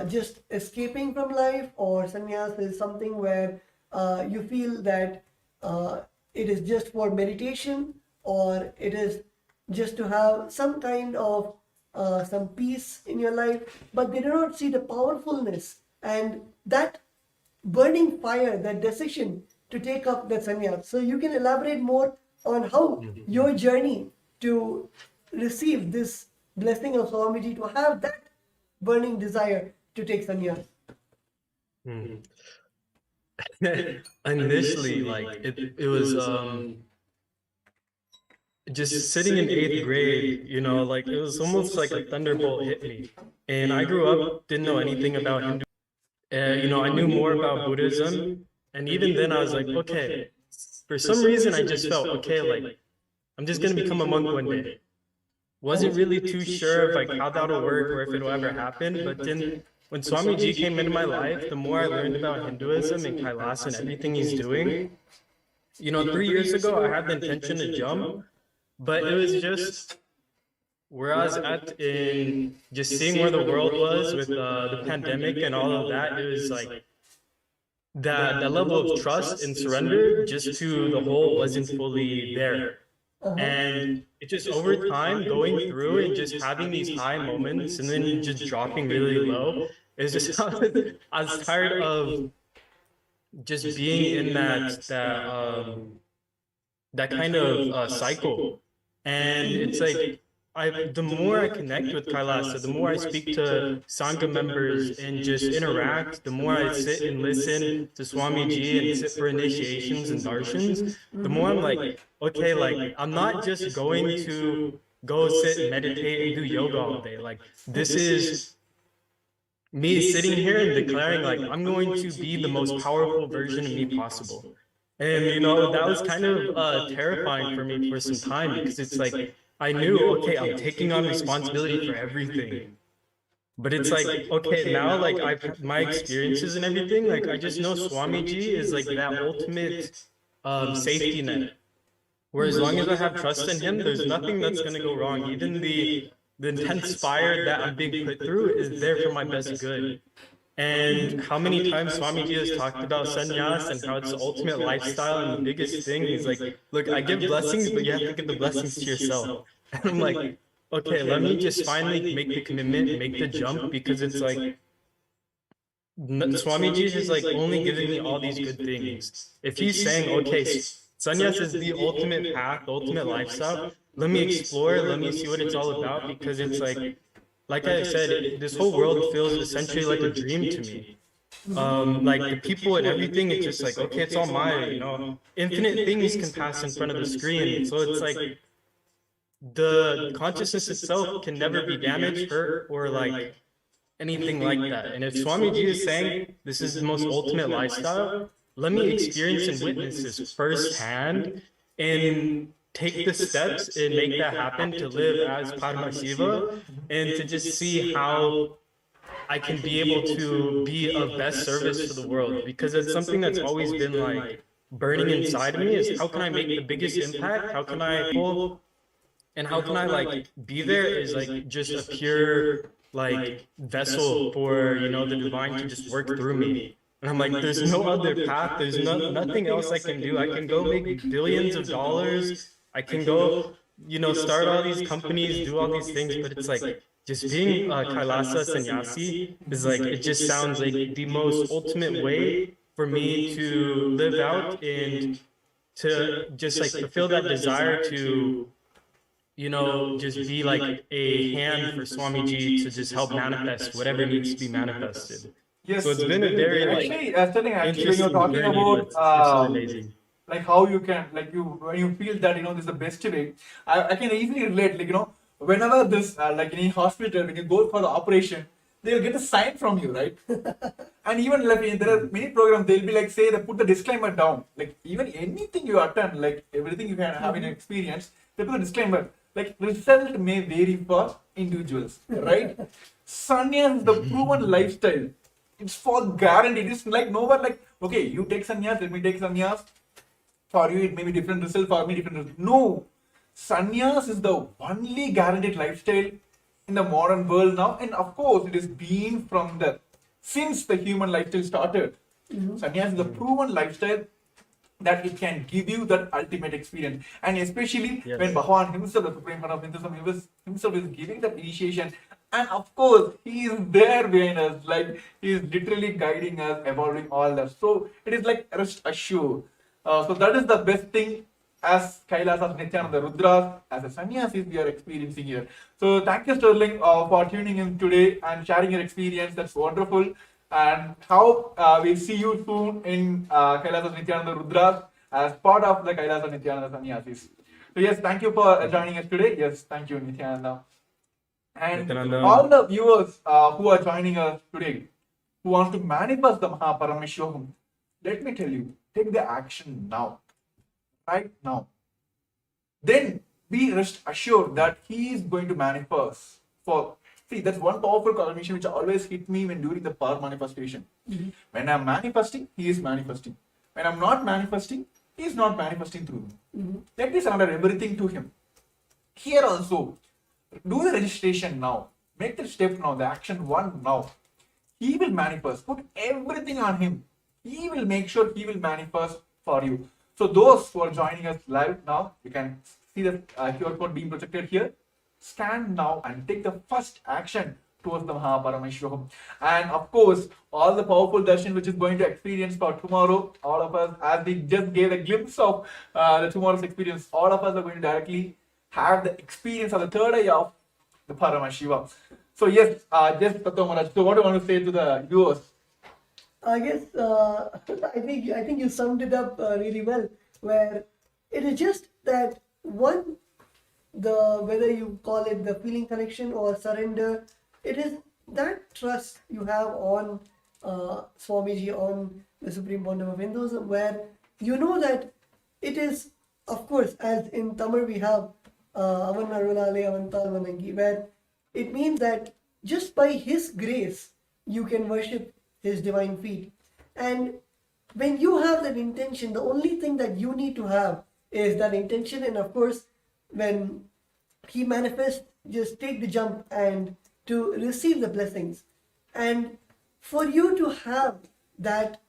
B: just escaping from life, or sannyas is something where you feel that it is just for meditation, or it is just to have some kind of some peace in your life, but they do not see the powerfulness and that burning fire, that decision to take up the sannyas. So you can elaborate more on how your journey to receive this blessing of Swamiji, to have that burning desire to take sannyas.
H: Mhm. Initially, like it was just sitting in eighth grade, you know, like it was almost like a thunderbolt hit me. And I grew up, didn't know anything about Hindu. You know, I knew more about Buddhism. And even then I was like, okay, for some reason I just felt, okay, like I'm just gonna become a monk one day. Wasn't really too sure of like how that'll work or if it'll ever happen. But then when Swamiji came into my life, the more I learned about Hinduism and Kailasa and everything he's doing, you know, 3 years ago I had the intention to jump, but it was just where I was at in just seeing where the world was with the pandemic and all of that. It was like that level of trust and surrender just to the whole wasn't fully there. And it just over time going through and just having these high moments and then just dropping really low is just I was tired of just being in that kind of cycle. And it's like the more I connect with Kailasa, the more I speak to Sangha members and just interact, the more I sit and listen to Swamiji and sit for initiations and darshans, the more I'm like, okay, like I'm not just going to go sit and meditate and do yoga all day. Like this is me sitting here and declaring like I'm going to be the most powerful version of me possible. And you know, that was kind of terrifying for me for some time, because it's like I knew, okay, I'm taking on responsibility for everything. But it's like, okay, now like I've had my experiences and everything, like I just know Swamiji is like that ultimate safety net. Where as long as I have trust in him, there's nothing that's gonna go wrong. Even the intense fire that I'm being put through is there for my best good. And how many times Swamiji has talked about sannyas and how it's the ultimate lifestyle and the biggest thing. He's like, look, I give blessings, but you have to give the blessings to yourself. And I'm like, okay, let me just finally make the commitment, make the jump, because it's like, Swamiji is like only giving me all these good things. If he's saying, okay, sannyas is the ultimate path, the ultimate lifestyle, let me explore, let me see what it's all about, because it's like I said, this whole world feels essentially like a dream to me. Like the people and everything, it's just like, okay, it's all mine, you know. Infinite things can pass in front of the screen. So it's like the consciousness itself can never be damaged, hurt, or like anything like that. And if Swamiji is saying this is the most ultimate lifestyle, let me experience and witness this firsthand and take the steps and make that happen to live as Paramashiva, and to just see how I can be able to be of best service to the world. Because it's something that's always been like burning inside of me, is how can I make the biggest impact? How can I pull, and how can I like be there as like just a pure like vessel for, you know, the divine to just work through me. And I'm like, there's no other path. There's nothing else I can do. I can go make billions of dollars. I can go, you know, start all these companies, do all these things, but it's like just being a Kailasa sannyasi is like, it just sounds like the most ultimate way for me to live out and to just like fulfill that desire to, you know, just be like a hand for Swamiji to just help manifest whatever needs to be manifested.
A: Yes.
H: So it's been a very like
A: actually, when you're
H: interesting
A: talking
H: journey,
A: about
H: but it's amazing.
A: like how you can, like you, when you feel that, you know, this is the best way, I can easily relate, like, you know, whenever this like in a hospital, when you go for the operation, they'll get a sign from you, right? And even like there are many programs, they'll be like, say, they put the disclaimer down, like even anything you attend, like everything you can have in experience, they put a disclaimer, like result may vary for individuals, right? Sannyas is the proven lifestyle. It's for guaranteed. It's like nowhere like, okay, you take sannyas, let me take sannyas. For you, it may be different result, for me, different result. No. Sannyas is the only guaranteed lifestyle in the modern world now. And of course, it has been from the since the human lifestyle started. Sannyas is the proven lifestyle that it can give you that ultimate experience. And especially
H: Yes.
A: when Bhagavan himself, the Supreme Lord of Hinduism, himself is giving that initiation. And of course, he is there behind us, like he is literally guiding us, evolving all that. So it is like rest assured. So that is the best thing as Kailasas, Nithyananda, Rudras, as a sannyasis we are experiencing here. So thank you, Sterling, for tuning in today and sharing your experience. That's wonderful. And how we'll see you soon in Kailasas, Nithyananda, Rudras as part of the Kailasas, Nithyananda sannyasis. So yes, thank you for joining us today. Yes, thank you, Nithyananda. And
H: Nithyananda.
A: all the viewers who are joining us today, who want to manifest the Paramashivam, let me tell you, take the action now, right now. Then be rest assured that he is going to manifest. For see, that's one powerful confirmation which always hit me when during the power manifestation. When I'm manifesting, he is manifesting. When I'm not manifesting, he is not manifesting through me. Let me surrender everything to him. Here also, do the registration now. Make the step now, the action one now. He will manifest. Put everything on him. He will make sure he will manifest for you. So those who are joining us live now, you can see the QR code being projected here. Scan now and take the first action towards the Paramashivam. And of course, all the powerful darshan which is going to experience for tomorrow, all of us, as we just gave a glimpse of the tomorrow's experience, all of us are going to directly have the experience of the third eye of the Paramashivam. So yes, just Tattva Maharaj, so what do you want to say to the viewers?
B: I guess I think you summed it up really well. Where it is just that one, the whether you call it the feeling connection or surrender, it is that trust you have on Swamiji, on the Supreme Bondam of Hinduism, where you know that it is, of course, as in Tamil we have Avan Arunale Avantal Vanangi, where it means that just by his grace you can worship his divine feet. And when you have that intention, the only thing that you need to have is that intention. And of course, when he manifests, just take the jump and to receive the blessings. And for you to have that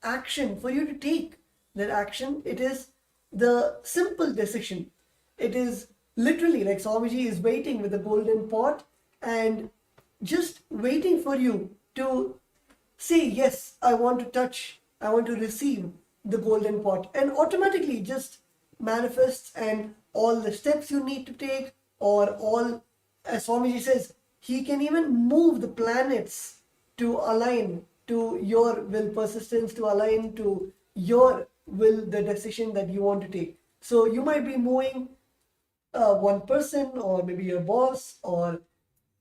B: action, for you to take that action, it is the simple decision. It is literally like Swamiji is waiting with a golden pot and just waiting for you to say, yes, I want to touch, I want to receive the golden pot, and automatically just manifests. And all the steps you need to take, or all, as Swamiji says, he can even move the planets to align to your will, persistence to align to your will, the decision that you want to take. So you might be moving one person, or maybe your boss, or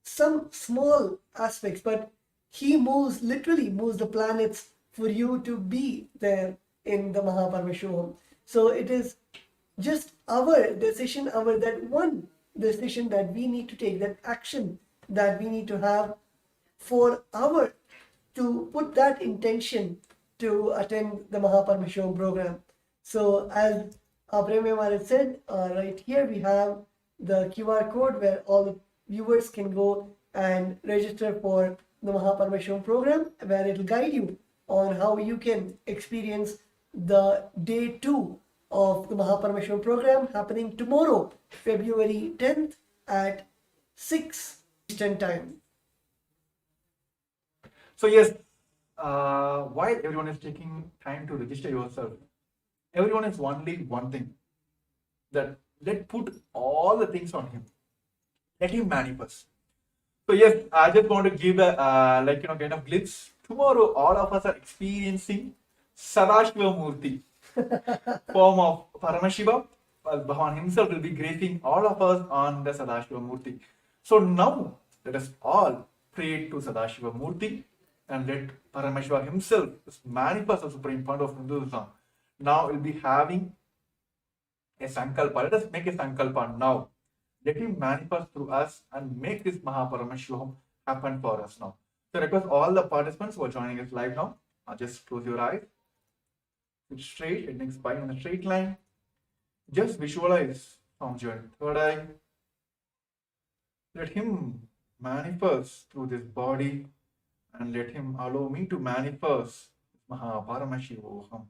B: some small aspects, but he moves, literally moves the planets for you to be there in the Paramashivam. So it is just our decision, our that one decision that we need to take, that action that we need to have for our, to put that intention to attend the Paramashivam program. So as Prem Maharaj said, right here we have the QR code where all the viewers can go and register for the Paramashivam program, where it will guide you on how you can experience the day 2 of the Paramashivam program happening tomorrow, February 10th at 6 Eastern Time.
A: So yes, while everyone is taking time to register yourself, everyone is only one thing, that let put all the things on him. Let him manifest. So yes, I just want to give a kind of glimpse. Tomorrow, all of us are experiencing Sadashiva Murti, form of Paramashiva. Bhagavan himself will be gracing all of us on the Sadashiva Murti. So now, let us all pray to Sadashiva Murti and let Paramashiva himself manifest the supreme point of Hinduism. Now we'll be having a sankalpa. Let us make a sankalpa now. Let him manifest through us and make this Mahaparamashivam happen for us now. So I request all the participants who are joining us live now, just close your eyes, sit straight, heading spine in a straight line. Just visualize from your third eye. Let him manifest through this body and let him allow me to manifest Mahaparamashivoham.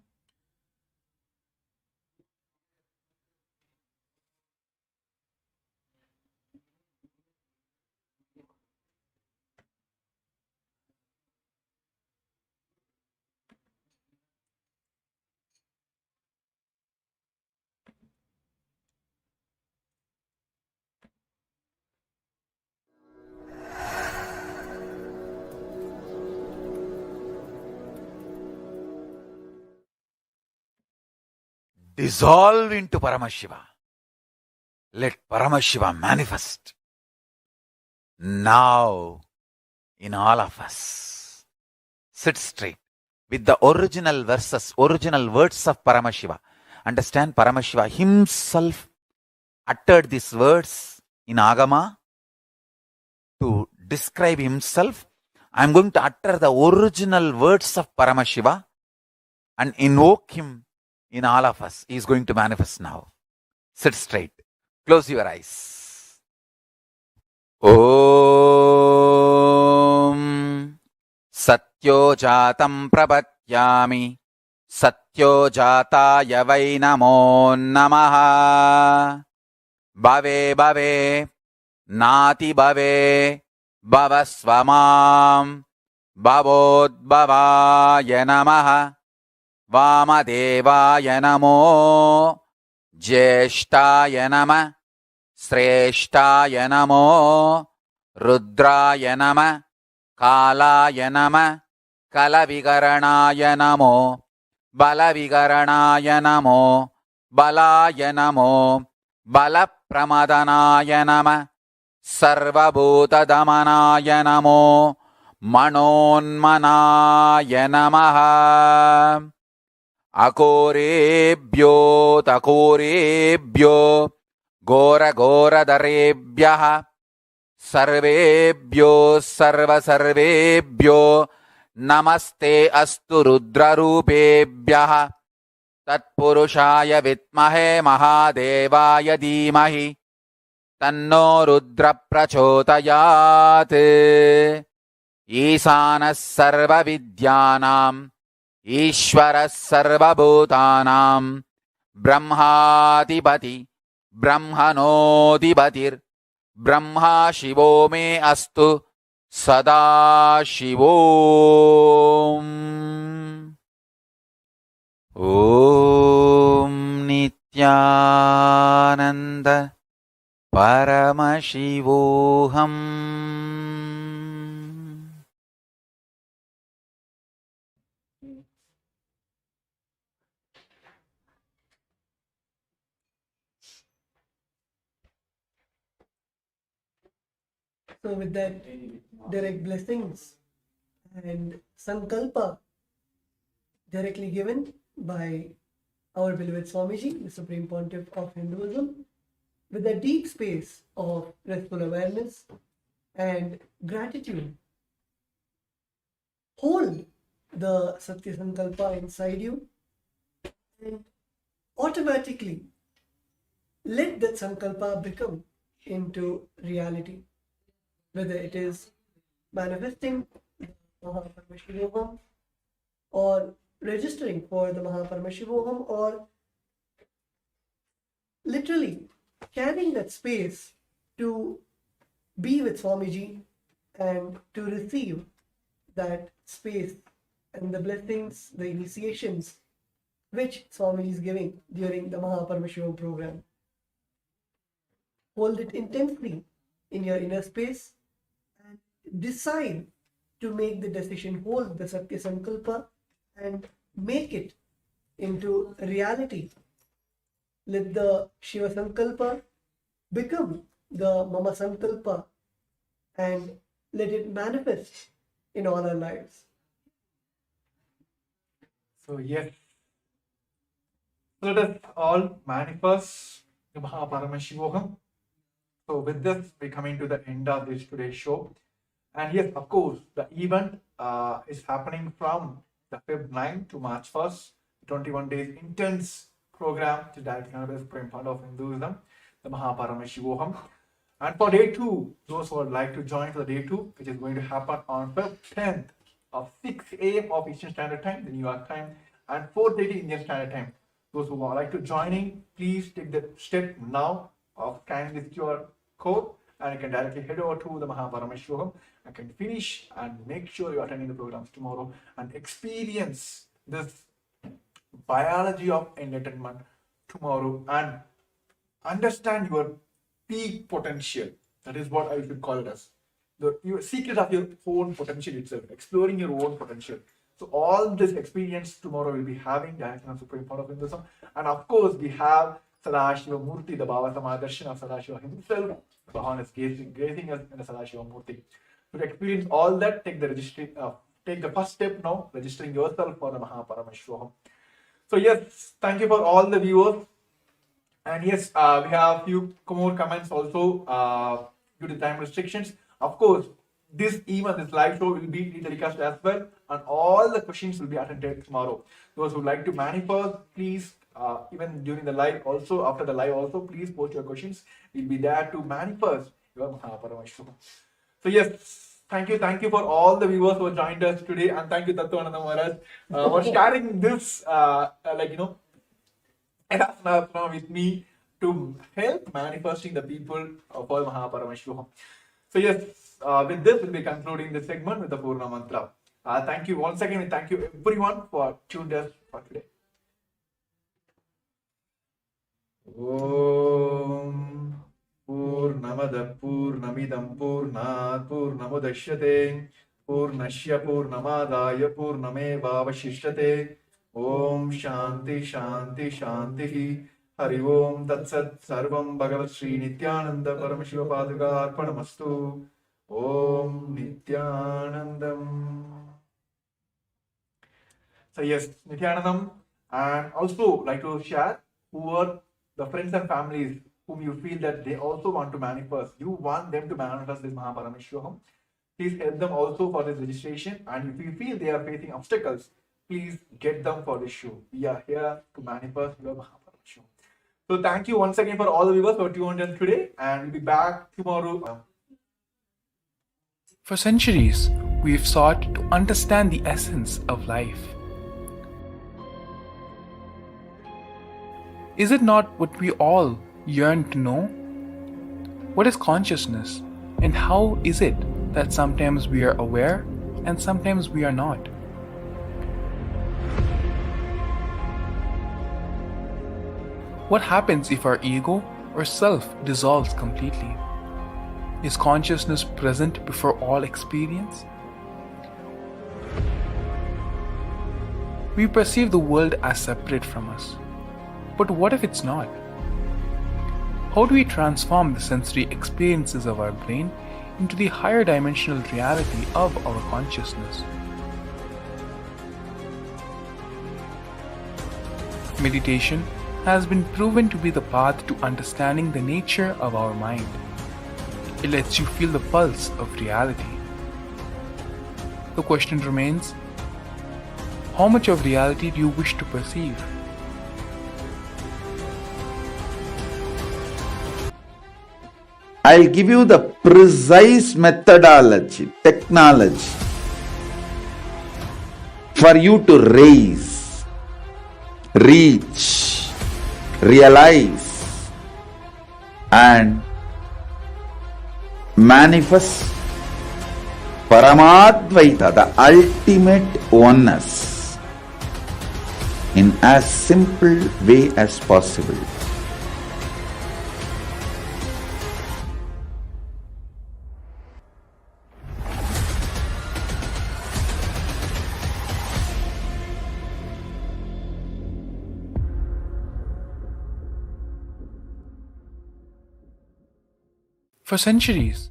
D: Dissolve into Paramashiva. Let Paramashiva manifest now in all of us. Sit straight with the original verses, original words of Paramashiva. Understand, Paramashiva himself uttered these words in Agama to describe himself. I am going to utter the original words of Paramashiva and invoke him in all of us. He is going to manifest now. Sit straight. Close your eyes. Om Satyo Jatam Prabhatyami Satyo Jataya Vai Namo Namaha Bhave Bhave Nati Bhave Bhavasvamam Bhavodbhavaya Namaha Vamadevaya Namo Jyeshtaya Nama Sreshtaya Namo Rudraya Nama Kalaya Nama Kalavigaranaya Namo Balavigaranaya Namo Balaya Namo Balapramadhanaya Nama Sarvabhuta Damanaya Namo Manonmanaya Namaha Akorebhyo takorebhyo Gora Gora Darebhyaha Sarvebhyo Sarva Sarvebhyo Namaste Astu Rudra Rupebhyaha Tatpurushaya Vitmahe Mahadevaya Dhimahi Tanno Rudra Prachodayat Isanas Sarva Vidyanam Ishvara Sarva Bhutanam Brahmadipati Brahmanodipatir Brahma Shivo me astu Sada Shivom. Om Nithyananda Paramashivoham.
B: So with that direct blessings and sankalpa directly given by our beloved Swamiji, the Supreme Pontiff of Hinduism, with a deep space of restful awareness and gratitude, hold the Satya Sankalpa inside you and automatically let that Sankalpa become into reality. Whether it is manifesting Mahaparamashivoham or registering for the Mahaparamashivoham or literally carrying that space to be with Swamiji and to receive that space and the blessings, the initiations which Swamiji is giving during the Mahaparamashivam program. Hold it intensely in your inner space and decide to make the decision, hold the Satya Sankalpa and make it into reality. Let the Shiva Sankalpa become the Mama Sankalpa and let it manifest in all our lives.
A: So yes, let us all manifest the Mahaparamashivoham. So So with this, we're coming to the end of this today's show. And yes, of course, the event is happening from the Feb 9 to March 1st, 21 days intense program to direct cannabis Supreme Fund of Hinduism, the Paramashivam. And for day 2, those who would like to join for the day 2, which is going to happen on Feb 10th of 6 a.m. of Eastern Standard Time, the New York time, and 4:30 Indian Standard Time. Those who would like to join in, please take the step now of scanning this QR code, and you can directly head over to the Paramashivam and can finish and make sure you're attending the programs tomorrow and experience this biology of enlightenment tomorrow and understand your peak potential. That is what I should call it as your secret of your own potential itself, exploring your own potential. So all this experience tomorrow will be having direction of Supreme Founder of Hinduism, and of course we have Sadashiva Murti, the Baba Samadarshan of Sadashiva himself. Bhavan is gazing us in the Sadashiva Murti. So to experience all that, take the first step now, registering yourself for the Paramashivam. So yes, thank you for all the viewers. And yes, we have a few more comments also due to time restrictions. Of course, this live show will be telecast as well, and all the questions will be attended tomorrow. Those who like to manifest, please, even during the live, also after the live, also please post your questions. We'll be there to manifest your Paramashivam. So yes, thank you for all the viewers who joined us today, and thank you Tattvananda Maharaj for sharing this, with me to help manifesting the people of all Paramashivam. So yes, with this we'll be concluding this segment with the Purna Mantra. Thank you once again, and thank you everyone for tuned us for today. Om Purnamada Purnamidam Purnat Purnamudashyate Purnashya Purnamadaya Purnameva Vashishyate. Om Shanti Shanti Shanti. Hari Om Tat Sat Sarvam Bhagavat Sri Nithyananda Paramashiva Paduka Arpanamastu. Om Nithyanandam. So yes, Nithyanandam, and also like to share who are the friends and families whom you feel that they also want to manifest. You want them to manifest this Paramashivam. Please help them also for this registration. And if you feel they are facing obstacles, please get them for this show. We are here to manifest your Paramashivam. So thank you once again for all the viewers who are tuned in today, and we'll be back tomorrow.
C: For centuries, we've sought to understand the essence of life. Is it not what we all yearn to know? What is consciousness, and how is it that sometimes we are aware and sometimes we are not? What happens if our ego or self dissolves completely? Is consciousness present before all experience? We perceive the world as separate from us. But what if it's not? How do we transform the sensory experiences of our brain into the higher dimensional reality of our consciousness? Meditation has been proven to be the path to understanding the nature of our mind. It lets you feel the pulse of reality. The question remains, how much of reality do you wish to perceive?
F: I'll give you the precise methodology, technology for you to raise, reach, realize, and manifest Paramadvaita, the ultimate oneness, in as simple way as possible.
C: For centuries,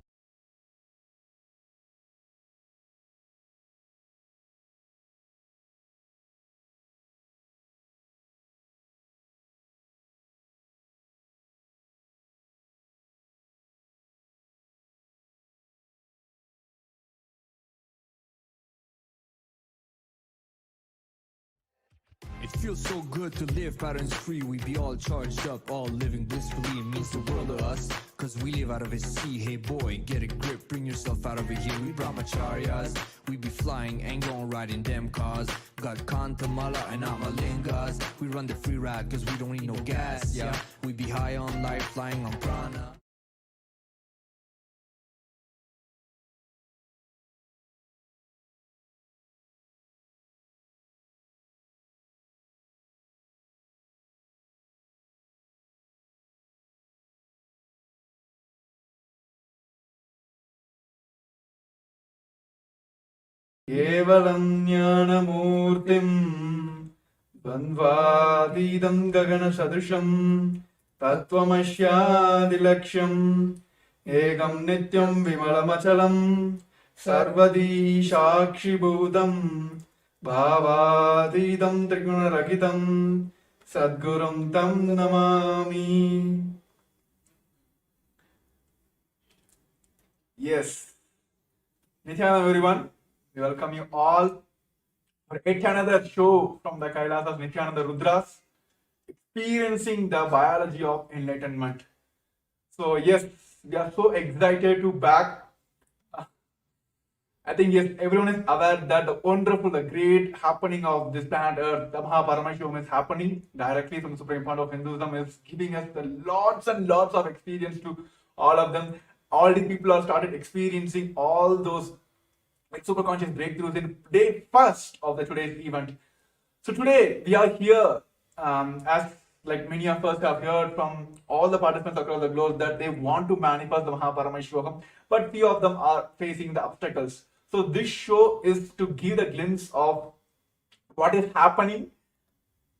I: It feels so good to live patterns free. We be all charged up, all living blissfully. It means the world to us, cause we live out of a sea. Hey boy, get a grip, bring yourself out of it here. We brahmacharyas, we be flying, ain't gon' ride in them cars. Got Kantamala and Amalingas. We run the free ride cause we don't need no gas, yeah. We be high on life, flying on prana.
A: केवलं ज्ञानमूर्तिं द्वन्द्वातीतं गगनसदृशं तत्त्वमस्यादिलक्ष्यम् एकं नित्यं विमलमचलं सर्वदी साक्षिभूतं भावातीतं त्रिगुणरहितं सद्गुरुं तं Namami. Yes. Nithyananda everyone. We welcome you all for yet another show from the Kailasas Nithyananda Rudras, experiencing the biology of enlightenment. So yes, we are so excited to back. I think yes, everyone is aware that the wonderful, the great happening of this planet Earth, the Paramashivam is happening directly from the Supreme Point of Hinduism, is giving us the lots and lots of experience to all of them. All the people have started experiencing all those like super conscious breakthroughs in day first of the today's event. So today we are here, as like many of us have heard from all the participants across the globe that they want to manifest the Paramashivam, but few of them are facing the obstacles. So this show is to give a glimpse of what is happening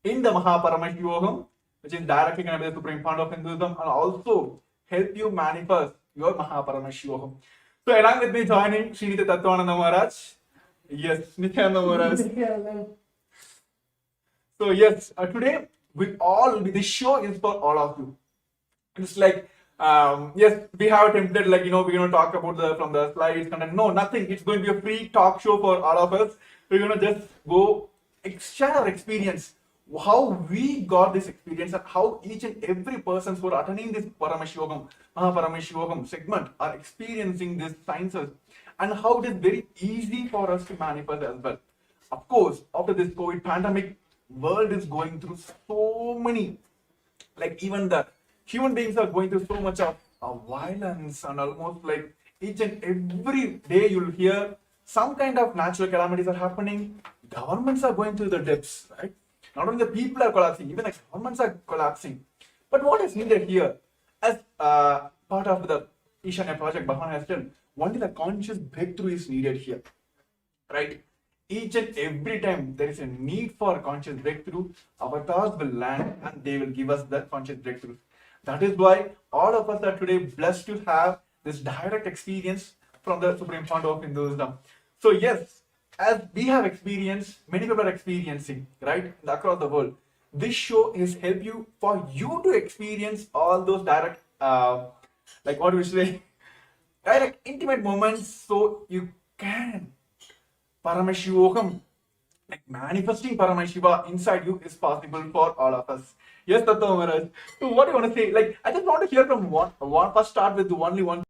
A: in the Paramashivam, which is directly connected to the Supreme Point of Hinduism, and also help you manifest your Paramashivam. So along with me joining Sri Nithyananda Maharaj. Yes, Nithyananda Maharaj. So yes, today this show is for all of you. It's like, yes, we have a template like, we're going to talk about from the slides, content. No, nothing. It's going to be a free talk show for all of us. We're going to just go share our experience, how we got this experience, and how each and every person who are attending this Paramashivam segment are experiencing these sciences, and how it is very easy for us to manifest as well. Of course, after this COVID pandemic, world is going through so many, like even the human beings are going through so much of violence, and almost like each and every day you'll hear some kind of natural calamities are happening. Governments are going through the depths, right? Not only the people are collapsing, even the governments are collapsing. But what is needed here, as part of the Ishanya project, Bhavan has done, only the conscious breakthrough is needed here, right? Each and every time there is a need for conscious breakthrough, avatars will land and they will give us that conscious breakthrough. That is why all of us are today blessed to have this direct experience from the Supreme Point of Hinduism. So yes, as we have experienced, many people are experiencing, right, across the world. This show is help you for you to experience all those direct, like what we say, direct intimate moments, so you can Paramashivam, like manifesting Paramashiva inside you is possible for all of us. Yes, Tattva Maharaj. So what do you want to say? Like, I just want to hear from first start with only one.